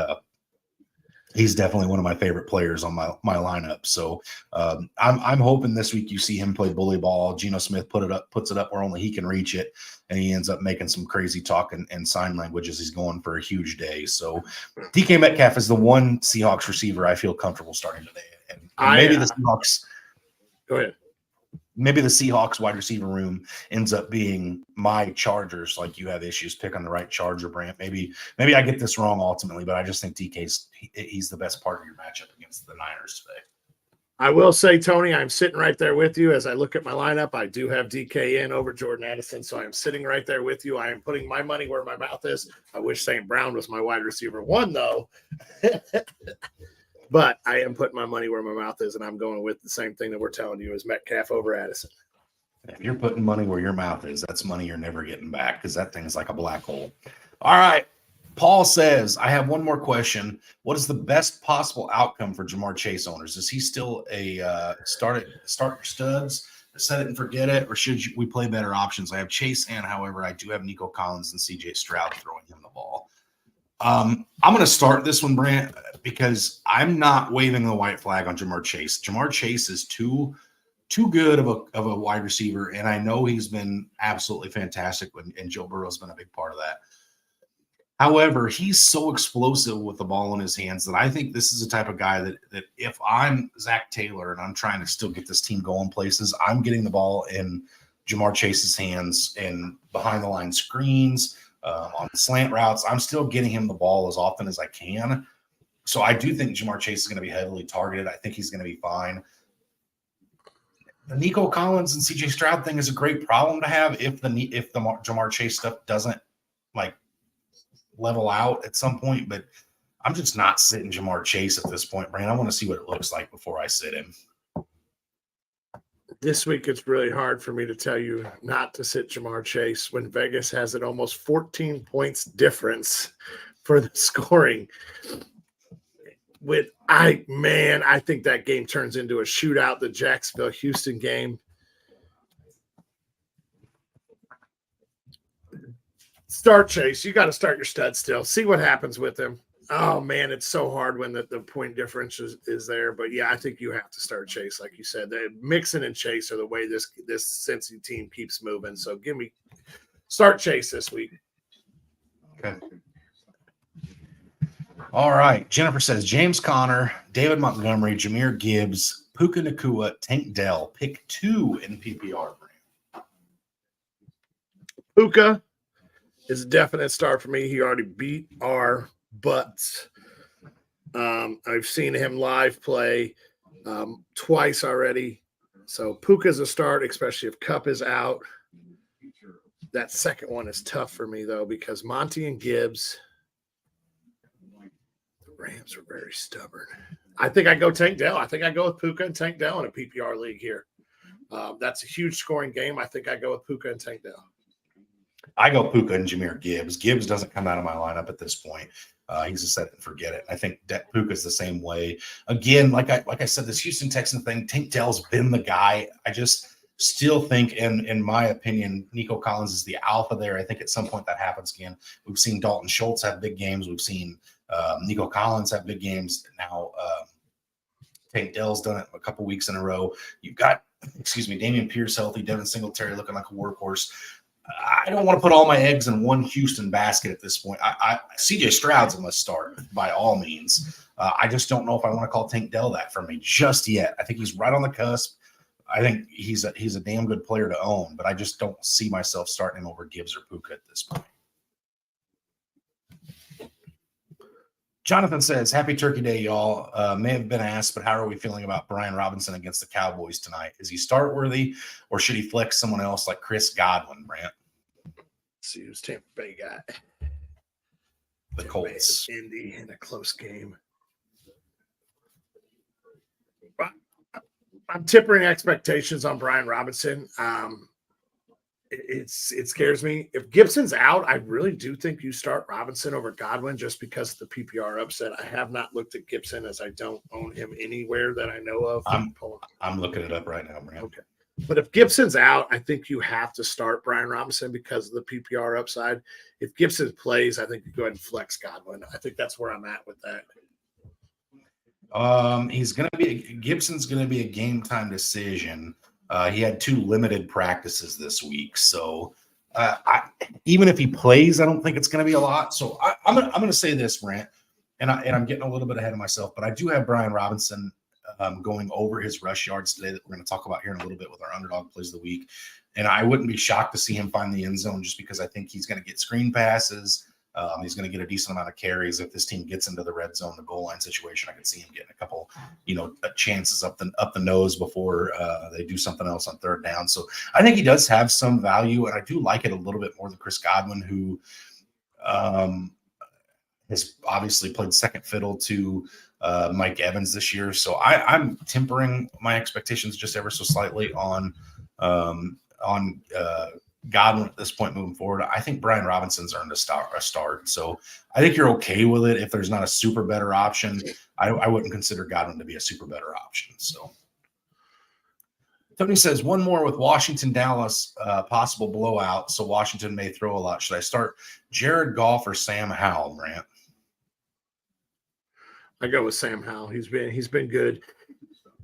he's definitely one of my favorite players on my lineup. So I'm hoping this week you see him play bully ball. Geno Smith puts it up where only he can reach it, and he ends up making some crazy talk and sign language as he's going for a huge day. So DK Metcalf is the one Seahawks receiver I feel comfortable starting today. And maybe the Seahawks. Go ahead. Maybe the Seahawks wide receiver room ends up being my Chargers. Like, you have issues picking the right Charger, Brant. Maybe I get this wrong ultimately, but I just think he's the best part of your matchup against the Niners today. I will say, Tony, I'm sitting right there with you as I look at my lineup. I do have DK in over Jordan Addison, so I'm sitting right there with you. I am putting my money where my mouth is. I wish St. Brown was my wide receiver 1, though. But I am putting my money where my mouth is, and I'm going with the same thing that we're telling you is Metcalf over Addison. If you're putting money where your mouth is, that's money you're never getting back because that thing's like a black hole. All right. Paul says, I have one more question. What is the best possible outcome for Jamar Chase owners? Is he still a start your studs, set it and forget it, or should we play better options? I have Chase, and however, I do have Nico Collins and CJ Stroud throwing him the ball. I'm going to start this one, Brant, because I'm not waving the white flag on Jamar Chase. Jamar Chase is too good of a wide receiver, and I know he's been absolutely fantastic, and Joe Burrow's been a big part of that. However, he's so explosive with the ball in his hands that I think this is the type of guy that if I'm Zach Taylor and I'm trying to still get this team going places, I'm getting the ball in Jamar Chase's hands and behind the line screens, on slant routes. I'm still getting him the ball as often as I can. So I do think Jamar Chase is going to be heavily targeted. I think he's going to be fine. The Nico Collins and CJ Stroud thing is a great problem to have if the Jamar Chase stuff doesn't like level out at some point. But I'm just not sitting Jamar Chase at this point, Brand. I want to see what it looks like before I sit him. This week, it's really hard for me to tell you not to sit Jamar Chase when Vegas has an almost 14 points difference for the scoring. I think that game turns into a shootout, the Jacksonville-Houston game. Start Chase. You got to start your stud still. See what happens with him. Oh, man, it's so hard when the point difference is there. But, yeah, I think you have to start Chase, like you said. Mixon and Chase are the way this Cincy team keeps moving. So, start Chase this week. Okay. All right. Jennifer says, James Conner, David Montgomery, Jahmyr Gibbs, Puka Nacua, Tank Dell. Pick 2 in PPR. Puka is a definite start for me. He already beat our butts. I've seen him live play twice already. So Puka's a start, especially if Kupp is out. That second one is tough for me, though, because Monty and Gibbs, the Rams are very stubborn. I think I go Tank Dell. I think I go with Puka and Tank Dell in a PPR league here. That's a huge scoring game. I think I go with Puka and Tank Dell. I go Puka and Jahmyr Gibbs. Gibbs doesn't come out of my lineup at this point. He's a set and forget it. I think Puka's the same way. Again, like I said, this Houston Texan thing, Tank Dell's been the guy. I just still think, in my opinion, Nico Collins is the alpha there. I think at some point that happens again. We've seen Dalton Schultz have big games. We've seen Nico Collins have big games. Now Tank Dell's done it a couple weeks in a row. You've got, Dameon Pierce healthy, Devin Singletary looking like a workhorse. I don't want to put all my eggs in one Houston basket at this point. CJ Stroud's a must start by all means. I just don't know if I want to call Tank Dell that for me just yet. I think he's right on the cusp. I think he's a damn good player to own, but I just don't see myself starting him over Gibbs or Puka at this point. Jonathan says, "Happy Turkey Day, y'all. May have been asked, but how are we feeling about Brian Robinson against the Cowboys tonight? Is he start worthy, or should he flex someone else like Chris Godwin, Brant?" Let's see who's Tampa Bay got. The Colts. Indy in a close game. I'm tempering expectations on Brian Robinson. It scares me. If Gibson's out, I really do think you start Robinson over Godwin just because of the PPR upset. I have not looked at Gibson as I don't own him anywhere that I know of. I'm looking it up right now, Brant. Okay. But if Gibson's out, I think you have to start Brian Robinson because of the PPR upside. If Gibson plays, I think you go ahead and flex Godwin. I think that's where I'm at with that. Gibson's going to be a game time decision. He had 2 limited practices this week, so even if he plays, I don't think it's going to be a lot. So I'm going to say this, Brant, and I'm getting a little bit ahead of myself, but I do have Brian Robinson going over his rush yards today that we're going to talk about here in a little bit with our underdog plays of the week. And I wouldn't be shocked to see him find the end zone just because I think he's going to get screen passes. He's going to get a decent amount of carries. If this team gets into the red zone, the goal line situation, I could see him getting a couple, chances up the nose before they do something else on third down. So I think he does have some value, and I do like it a little bit more than Chris Godwin, who has obviously played second fiddle to Mike Evans this year. So I'm tempering my expectations just ever so slightly on Godwin at this point moving forward. I think Brian Robinson's earned a start. So I think you're okay with it. If there's not a super better option, I wouldn't consider Godwin to be a super better option. So Tony says, one more with Washington, Dallas, possible blowout. So Washington may throw a lot. Should I start Jared Goff or Sam Howell, Grant? I go with Sam Howell. He's been good.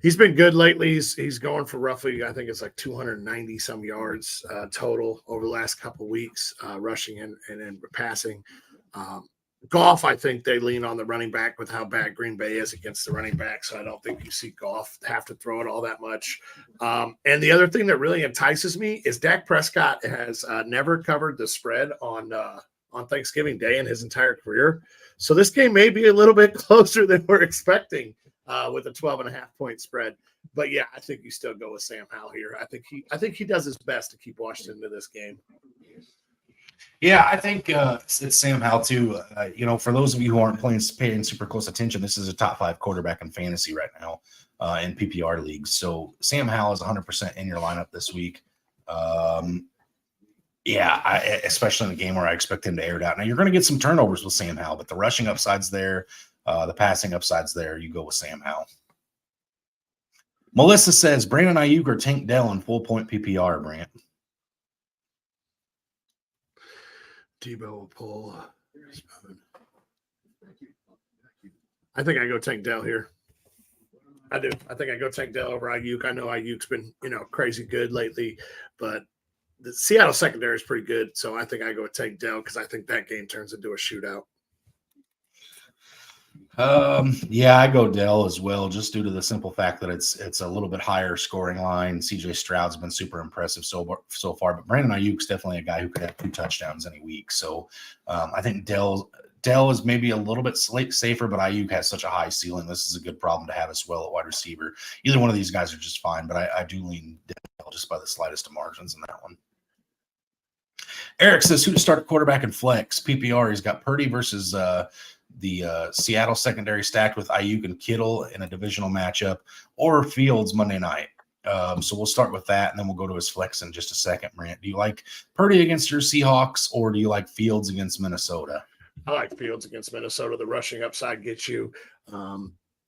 He's been good lately. He's going for roughly, I think it's like 290 some yards total over the last couple of weeks, rushing and passing. Goff, I think they lean on the running back with how bad Green Bay is against the running back. So I don't think you see Goff have to throw it all that much. And the other thing that really entices me is Dak Prescott has never covered the spread on Thanksgiving Day in his entire career. So this game may be a little bit closer than we're expecting. With a 12.5-point spread. But yeah, I think you still go with Sam Howell here. I think he does his best to keep Washington into this game. Yeah, I think it's Sam Howell too. For those of you who aren't paying super close attention, this is a top 5 quarterback in fantasy right now in PPR leagues. So Sam Howell is 100% in your lineup this week. Especially in a game where I expect him to air it out. Now you're going to get some turnovers with Sam Howell, but the rushing upside's there. The passing upside's there. You go with Sam Howell. Melissa says, Brandon Ayuk or Tank Dell in full point PPR, Brant? Debo will pull. I think I go Tank Dell here. I do. I think I go Tank Dell over Ayuk. I know Ayuk's been, crazy good lately, but the Seattle secondary is pretty good. So I think I go with Tank Dell because I think that game turns into a shootout. I go Dell as well, just due to the simple fact that it's a little bit higher scoring line. CJ Stroud's been super impressive so far, but Brandon Ayuk's definitely a guy who could have 2 touchdowns any week. So I think Dell is maybe a little bit safer, but Ayuk has such a high ceiling. This is a good problem to have as well at wide receiver. Either one of these guys are just fine, but I do lean Dell just by the slightest of margins in that one. Eric says, who to start a quarterback in flex? PPR, he's got Purdy versus Seattle secondary stacked with Ayuk and Kittle in a divisional matchup, or Fields Monday night. So we'll start with that, and then we'll go to his flex in just a second. Brant, do you like Purdy against your Seahawks, or do you like Fields against Minnesota? I like Fields against Minnesota. The rushing upside gets you.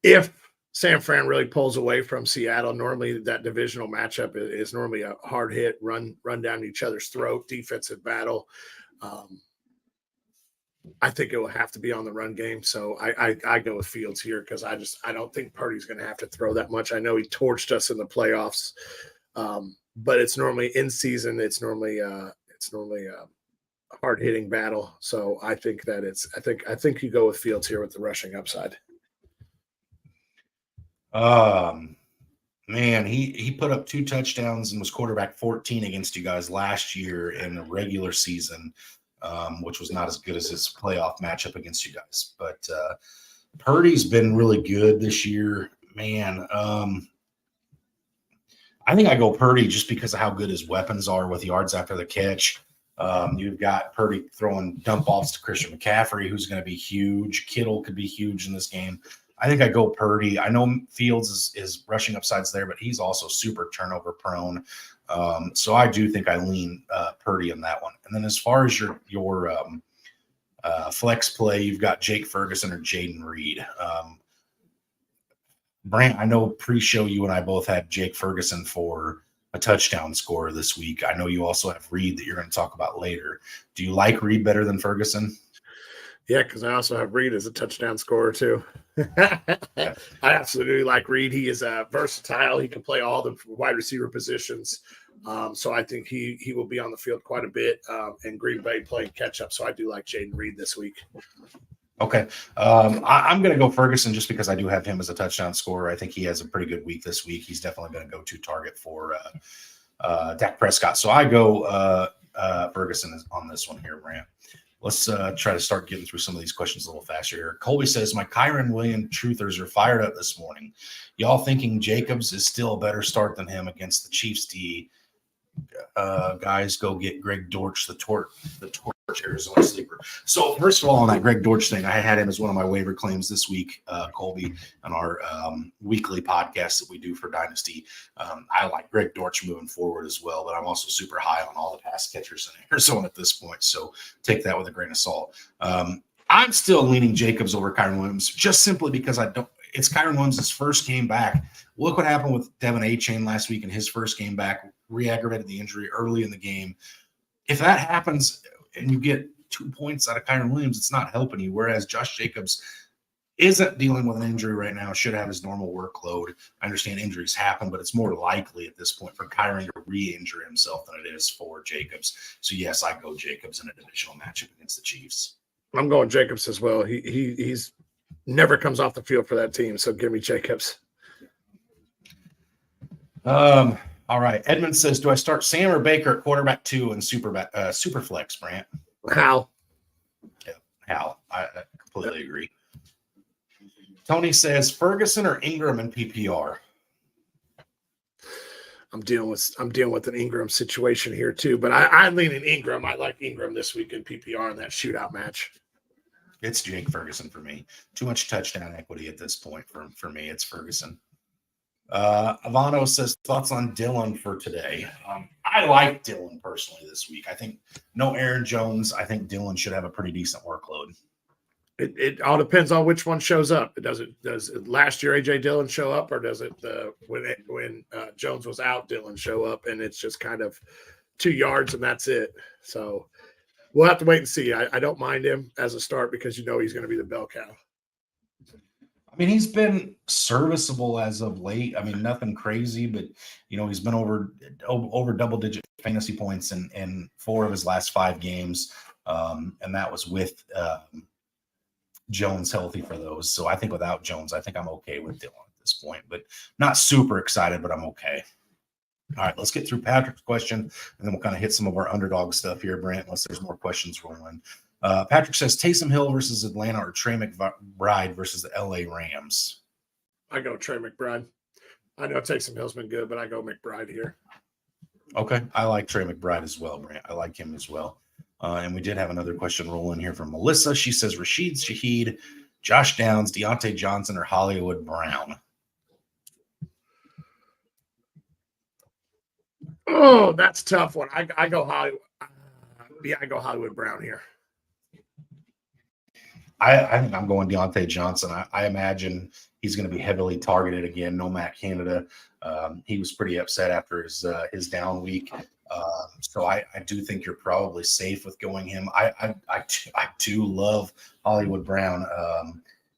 If San Fran really pulls away from Seattle, normally that divisional matchup is normally a hard hit, run down each other's throat, defensive battle. I think it will have to be on the run game. So I go with Fields here because I don't think Purdy's going to have to throw that much. I know he torched us in the playoffs, but it's normally in season. It's normally a hard hitting battle. So I think I think you go with Fields here with the rushing upside. Man, he put up 2 touchdowns and was quarterback 14 against you guys last year in the regular season. Which was not as good as his playoff matchup against you guys. But Purdy's been really good this year. Man, I think I go Purdy just because of how good his weapons are with yards after the catch. You've got Purdy throwing dump offs to Christian McCaffrey, who's going to be huge. Kittle could be huge in this game. I think I go Purdy. I know Fields is rushing upsides there, but he's also super turnover prone. So I do think I lean Purdy in that one. And then as far as your flex play, you've got Jake Ferguson or Jaden Reed. Brant, I know pre-show you and I both had Jake Ferguson for a touchdown score this week. I know you also have Reed that you're going to talk about later. Do you like Reed better than Ferguson? Yeah, because I also have Reed as a touchdown scorer too. I absolutely like Reed. He is versatile. He can play all the wide receiver positions. So I think he will be on the field quite a bit. And Green Bay played catch up. So I do like Jaden Reed this week. Okay. I'm going to go Ferguson just because I do have him as a touchdown scorer. I think he has a pretty good week this week. He's definitely going to go to target for Dak Prescott. So I go Ferguson on this one here, Brant. Let's try to start getting through some of these questions a little faster here. Colby says, my Kyron Williams truthers are fired up this morning. Y'all thinking Jacobs is still a better start than him against the Chiefs D? Guys, go get Greg Dortch, the torch Arizona sleeper. So first of all, on that Greg Dortch thing, I had him as one of my waiver claims this week, Colby, on our weekly podcast that we do for Dynasty. I like Greg Dortch moving forward as well, but I'm also super high on all the pass catchers in Arizona at this point. So take that with a grain of salt. I'm still leaning Jacobs over Kyron Williams just simply because it's Kyron Williams' first game back. Look what happened with Devin A-Chain last week in his first game back, re-aggravated the injury early in the game. If that happens and you get 2 points out of Kyron Williams, it's not helping you, whereas Josh Jacobs isn't dealing with an injury right now, should have his normal workload. I understand injuries happen, but it's more likely at this point for Kyron to re-injure himself than it is for Jacobs. So, yes, I go Jacobs in a divisional matchup against the Chiefs. I'm going Jacobs as well. He's never comes off the field for that team, so give me Jacobs. All right. Edmund says, do I start Sam or Baker at quarterback 2 and super flex, Brant? How? Yeah, how? I completely agree. Tony says, Ferguson or Ingram in PPR? I'm dealing with an Ingram situation here too, but I'm leaning Ingram. I like Ingram this week in PPR in that shootout match. It's Jake Ferguson for me. Too much touchdown equity at this point for me. It's Ferguson. Ivano says, thoughts on Dylan for today? I like Dylan personally this week. I think no Aaron Jones. I think Dylan should have a pretty decent workload. It all depends on which one shows up. Does last year AJ Dillon show up, or does it when Jones was out, Dillon show up, and it's just kind of 2 yards and that's it. So we'll have to wait and see. I don't mind him as a start because he's going to be the bell cow. I mean, he's been serviceable as of late. I mean, nothing crazy, but he's been over double-digit fantasy points in 4 of his last 5 games, and that was with Jones healthy for those. So I think without Jones, I think I'm okay with Dylan at this point, but not super excited, but I'm okay. All right, let's get through Patrick's question, and then we'll kind of hit some of our underdog stuff here, Brant, unless there's more questions rolling. Patrick says, Taysom Hill versus Atlanta or Trey McBride versus the LA Rams? I go Trey McBride. I know Taysom Hill's been good, but I go McBride here. Okay, I like Trey McBride as well, Brant. I like him as well. And we did have another question roll in here from Melissa. She says, Rashid Shaheed Josh Downs, Deontay Johnson, or Hollywood Brown? Oh, that's a tough one. I go Hollywood. Yeah, I go Hollywood Brown here. I think I'm going Deontay Johnson. I imagine he's going to be heavily targeted again. No Matt Canada. He was pretty upset after his down week. So I do think you're probably safe with going him. I do love Hollywood Brown.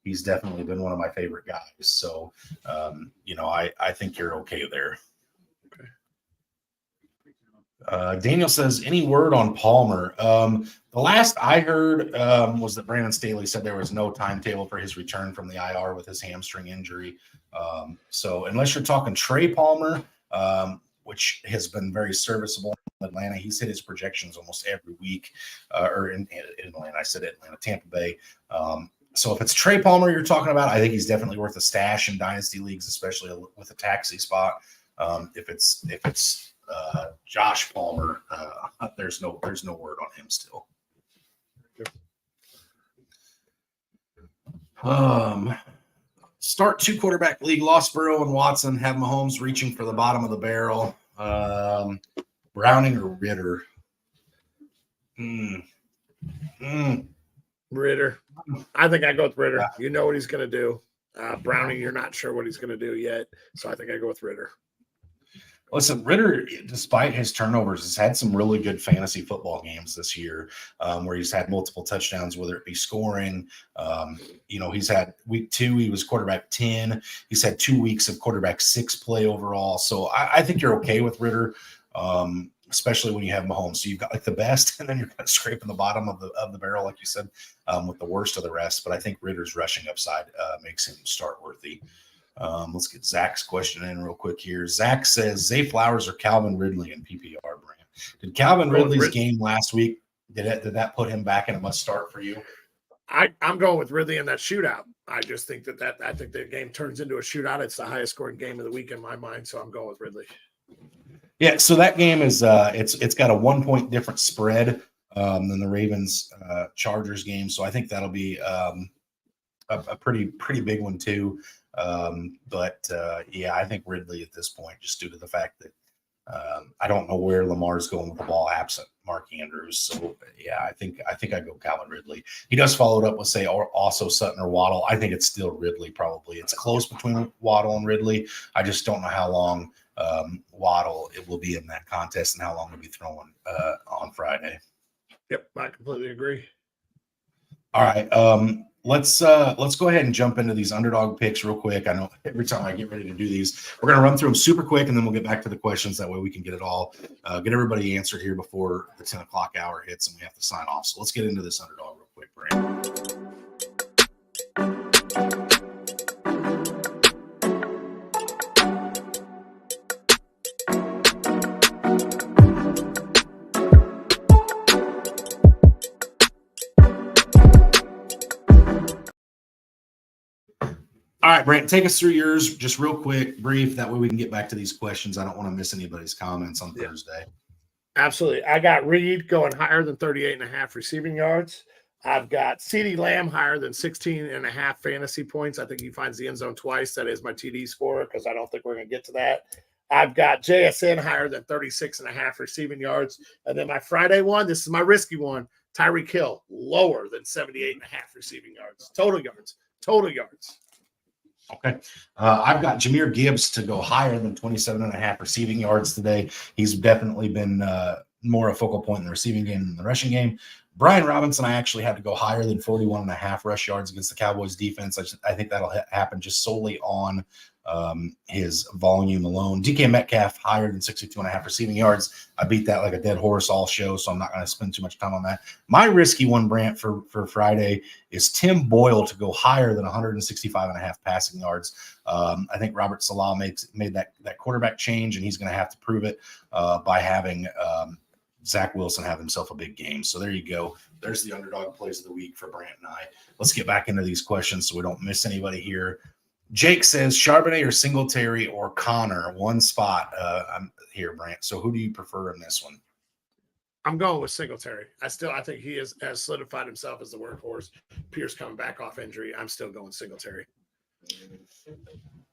He's definitely been one of my favorite guys. So, I think you're okay there. Daniel says, any word on Palmer? The last I heard was that Brandon Staley said there was no timetable for his return from the IR with his hamstring injury. So unless you're talking Trey Palmer, which has been very serviceable in Atlanta, he's hit his projections almost every week, or in Atlanta. I said Atlanta, Tampa Bay. So if it's Trey Palmer you're talking about, I think he's definitely worth a stash in dynasty leagues, especially with a taxi spot. If it's Josh Palmer, there's no word on him still. Start 2 quarterback league, lost Burrow and Watson, have Mahomes reaching for the bottom of the barrel. Browning or Ritter? Ritter. I think I go with Ritter. You know what he's going to do. Browning, you're not sure what he's going to do yet. So I think I go with Ritter. Listen, Ritter, despite his turnovers, has had some really good fantasy football games this year where he's had multiple touchdowns, whether it be scoring. He's had week 2, he was quarterback 10. He's had 2 weeks of quarterback 6 play overall. So I think you're okay with Ritter, especially when you have Mahomes. So you've got like the best, and then you're kind of scraping the bottom of the barrel, like you said, with the worst of the rest. But I think Ritter's rushing upside makes him start worthy. Let's get Zach's question in real quick here. Zach says, Zay Flowers or Calvin Ridley in PPR brand? Did Calvin Ridley's game last week, did that put him back in a must start for you? I'm going with Ridley in that shootout. I just think I think the game turns into a shootout. It's the highest scoring game of the week in my mind. So I'm going with Ridley. Yeah. So that game is it's got a 1 point different spread than the Ravens Chargers game. So I think that'll be a pretty big one too. I think Ridley at this point, just due to the fact that I don't know where Lamar's going with the ball absent Mark Andrews. So I think I go Calvin Ridley. He does follow it up with also Sutton or Waddle. I think it's still Ridley probably. It's close between Waddle and Ridley. I just don't know how long Waddle it will be in that contest and how long he'll be throwing on Friday. Yep, I completely agree. All right. Let's go ahead and jump into these underdog picks real quick. I know every time I get ready to do these, we're going to run through them super quick, and then we'll get back to the questions. That way we can get it all, get everybody answered here before the 10 o'clock hour hits and we have to sign off. So let's get into this underdog real quick, Brandon. All right, Brent, take us through yours just real quick, brief. That way we can get back to these questions. I don't want to miss anybody's comments on Thursday. Absolutely. I got Reed going higher than 38.5 receiving yards. I've got CeeDee Lamb higher than 16.5 fantasy points. I think he finds the end zone twice. That is my TD score because I don't think we're going to get to that. I've got JSN higher than 36.5 receiving yards. And then my Friday one, this is my risky one, Tyreek Hill, lower than 78.5 receiving yards. Total yards. Okay. I've got Jahmyr Gibbs to go higher than 27.5 receiving yards today. He's definitely been more a focal point in the receiving game than the rushing game. Brian Robinson, I actually had to go higher than 41.5 rush yards against the Cowboys defense. I think that'll happen just solely on his volume alone. DK Metcalf higher than 62.5 receiving yards. I beat that like a dead horse all show, so I'm not going to spend too much time on that. My risky one, Brant, for Friday is Tim Boyle to go higher than 165.5 passing yards. I think Robert Salah made that quarterback change, and he's going to have to prove it by having Zach Wilson have himself a big game. So there you go. There's the underdog plays of the week for Brant and I. Let's get back into these questions so we don't miss anybody here. Jake says Charbonnet or Singletary or Connor, one spot. I'm here, Brant. So who do you prefer in this one? I'm going with Singletary. I think he has solidified himself as the workhorse. Pierce coming back off injury. I'm still going Singletary.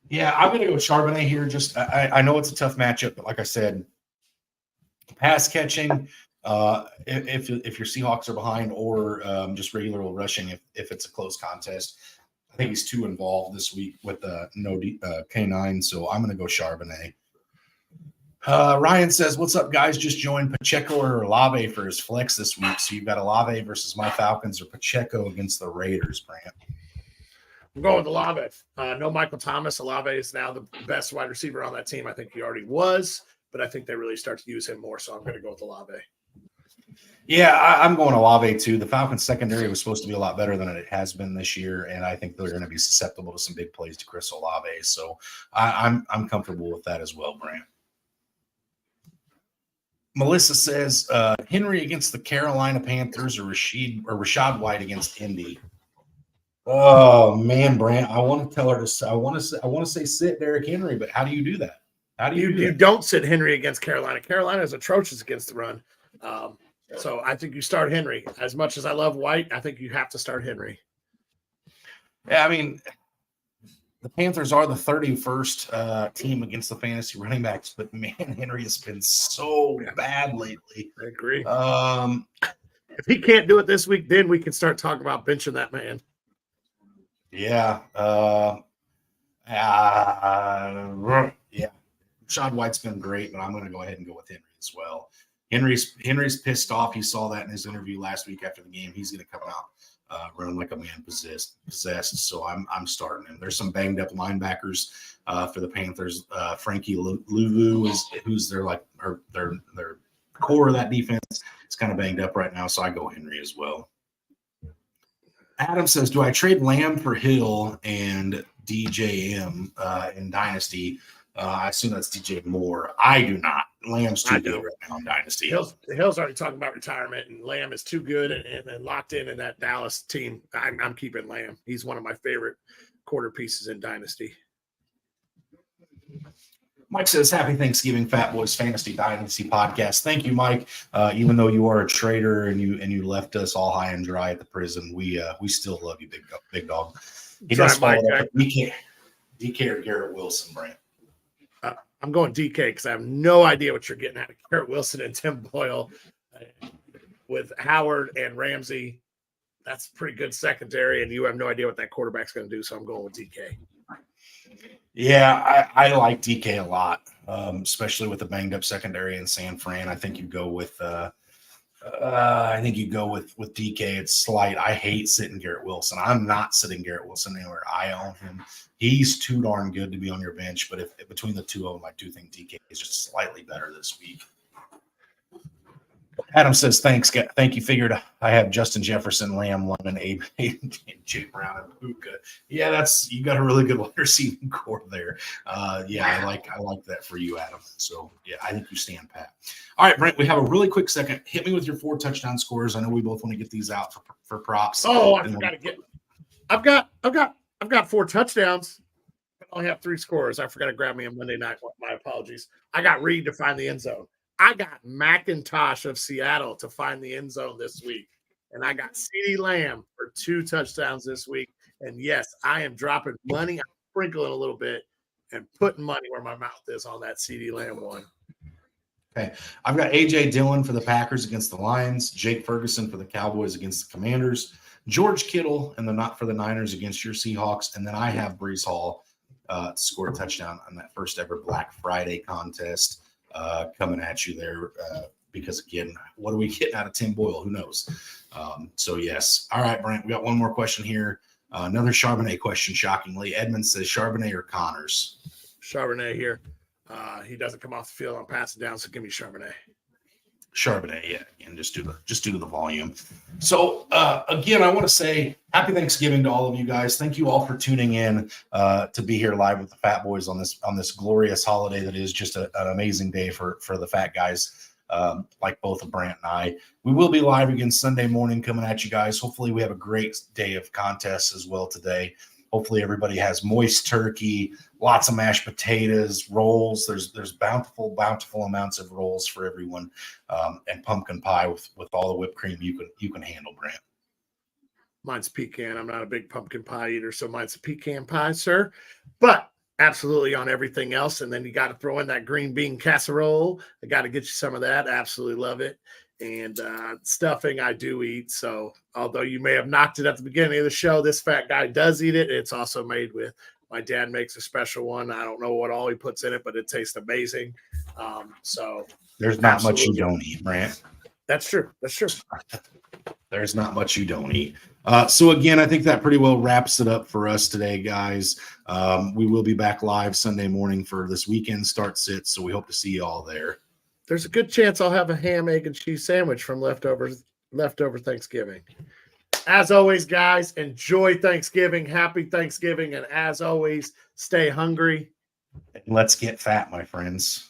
Yeah, I'm going to go Charbonnet here. Just I know it's a tough matchup, but like I said, pass catching, if your Seahawks are behind, or just regular old rushing if it's a close contest. I think he's too involved this week with no K9, so I'm going to go Charbonnet. Ryan says, "What's up, guys? Just joined Pacheco or Olave for his flex this week. So you've got Olave versus my Falcons or Pacheco against the Raiders, Brant." I'm going with Olave. No Michael Thomas. Olave is now the best wide receiver on that team. I think he already was, but I think they really start to use him more. So I'm going to go with Olave. Yeah, I'm going Olave too. The Falcons secondary was supposed to be a lot better than it has been this year, and I think they're going to be susceptible to some big plays to Chris Olave. So I'm comfortable with that as well, Brant. Melissa says Henry against the Carolina Panthers or Rashad White against Indy. Oh man, Brant, I want to tell her to. I want to say sit Derrick Henry, but how do you do that? How do you don't sit Henry against Carolina? Carolina is atrocious against the run. So I think you start Henry. As much as I love White, I think you have to start Henry. Yeah, I mean, the Panthers are the 31st team against the fantasy running backs, but man, Henry has been so bad lately. I agree. If he can't do it this week, then we can start talking about benching that man. Yeah. Yeah. Rashad White's been great, but I'm going to go ahead and go with Henry as well. Henry's pissed off. He saw that in his interview last week after the game. He's going to come out running like a man possessed. So I'm starting him. There's some banged up linebackers for the Panthers. Frankie Luvu who's their core of that defense. It's kind of banged up right now, so I go Henry as well. Adam says, "Do I trade Lamb for Hill and DJM in Dynasty?" I assume that's DJ Moore. I do not. Lamb's too good right now in Dynasty. Hill's already talking about retirement, and Lamb is too good and locked in that Dallas team. I'm keeping Lamb. He's one of my favorite quarter pieces in Dynasty. Mike says, "Happy Thanksgiving, Fatboyz Fantasy Dynasty Podcast." Thank you, Mike. Even though you are a traitor and you left us all high and dry at the prison, we still love you, big dog. He does follow up with DK or Garrett Wilson, Brant. I'm going DK because I have no idea what you're getting at. Garrett Wilson and Tim Boyle with Howard and Ramsey. That's pretty good secondary, and you have no idea what that quarterback's going to do, so I'm going with DK. Yeah, I like DK a lot, especially with the banged up secondary in San Fran. I think you go with DK. It's slight. I hate sitting Garrett Wilson. I'm not sitting Garrett Wilson anywhere. I own him. He's too darn good to be on your bench. But if between the two of them, I do think DK is just slightly better this week. Adam says, "Thanks. Thank you. Figured I have Justin Jefferson, Lamb, Lemon, Abe, and Jake Brown, and Puka." Yeah, you got a really good wide receiving core there. I like that for you, Adam. So yeah, I think you stand pat. All right, Brent, we have a really quick second. Hit me with your 4 touchdown scores. I know we both want to get these out for props. Oh, I forgot to get. I've got 4 touchdowns. I only have 3 scores. I forgot to grab me on Monday night. My apologies. I got Reed to find the end zone. I got McIntosh of Seattle to find the end zone this week. And I got CeeDee Lamb for 2 touchdowns this week. And yes, I am dropping money. I'm sprinkling a little bit and putting money where my mouth is on that CeeDee Lamb one. Okay. I've got A.J. Dillon for the Packers against the Lions, Jake Ferguson for the Cowboys against the Commanders, George Kittle and for the Niners against your Seahawks. And then I have Breece Hall to score a touchdown on that first ever Black Friday contest. Coming at you there because, again, what are we getting out of Tim Boyle? Who knows? So, yes. All right, Brent, we got one more question here. Another Charbonnet question, shockingly. Edmund says Charbonnet or Connors? Charbonnet here. He doesn't come off the field on passing down, so give me Charbonnet. Charbonnet, yeah, and just due to the volume. So again, I want to say happy Thanksgiving to all of you guys. Thank you all for tuning in to be here live with the Fatboyz on this glorious holiday that is just an amazing day for the fat guys, like both of Brant and I. We will be live again Sunday morning coming at you guys. Hopefully we have a great day of contests as well today. Hopefully everybody has moist turkey, lots of mashed potatoes, rolls. There's bountiful amounts of rolls for everyone, and pumpkin pie with all the whipped cream you can handle, Brant. Mine's pecan. I'm not a big pumpkin pie eater, so mine's a pecan pie, sir. But absolutely on everything else. And then you got to throw in that green bean casserole. I got to get you some of that. Absolutely love it. And stuffing I do eat. So although you may have knocked it at the beginning of the show, this fat guy does eat it. It's also made with, my dad makes a special one. I don't know what all he puts in it, but it tastes amazing. So there's not much you don't eat, Brant. That's true. That's true. There's not much you don't eat. So again, I think that pretty well wraps it up for us today, guys. We will be back live Sunday morning for this weekend start sit. So we hope to see you all there. There's a good chance I'll have a ham, egg, and cheese sandwich from leftover Thanksgiving. As always, guys, enjoy Thanksgiving. Happy Thanksgiving. And as always, stay hungry. Let's get fat, my friends.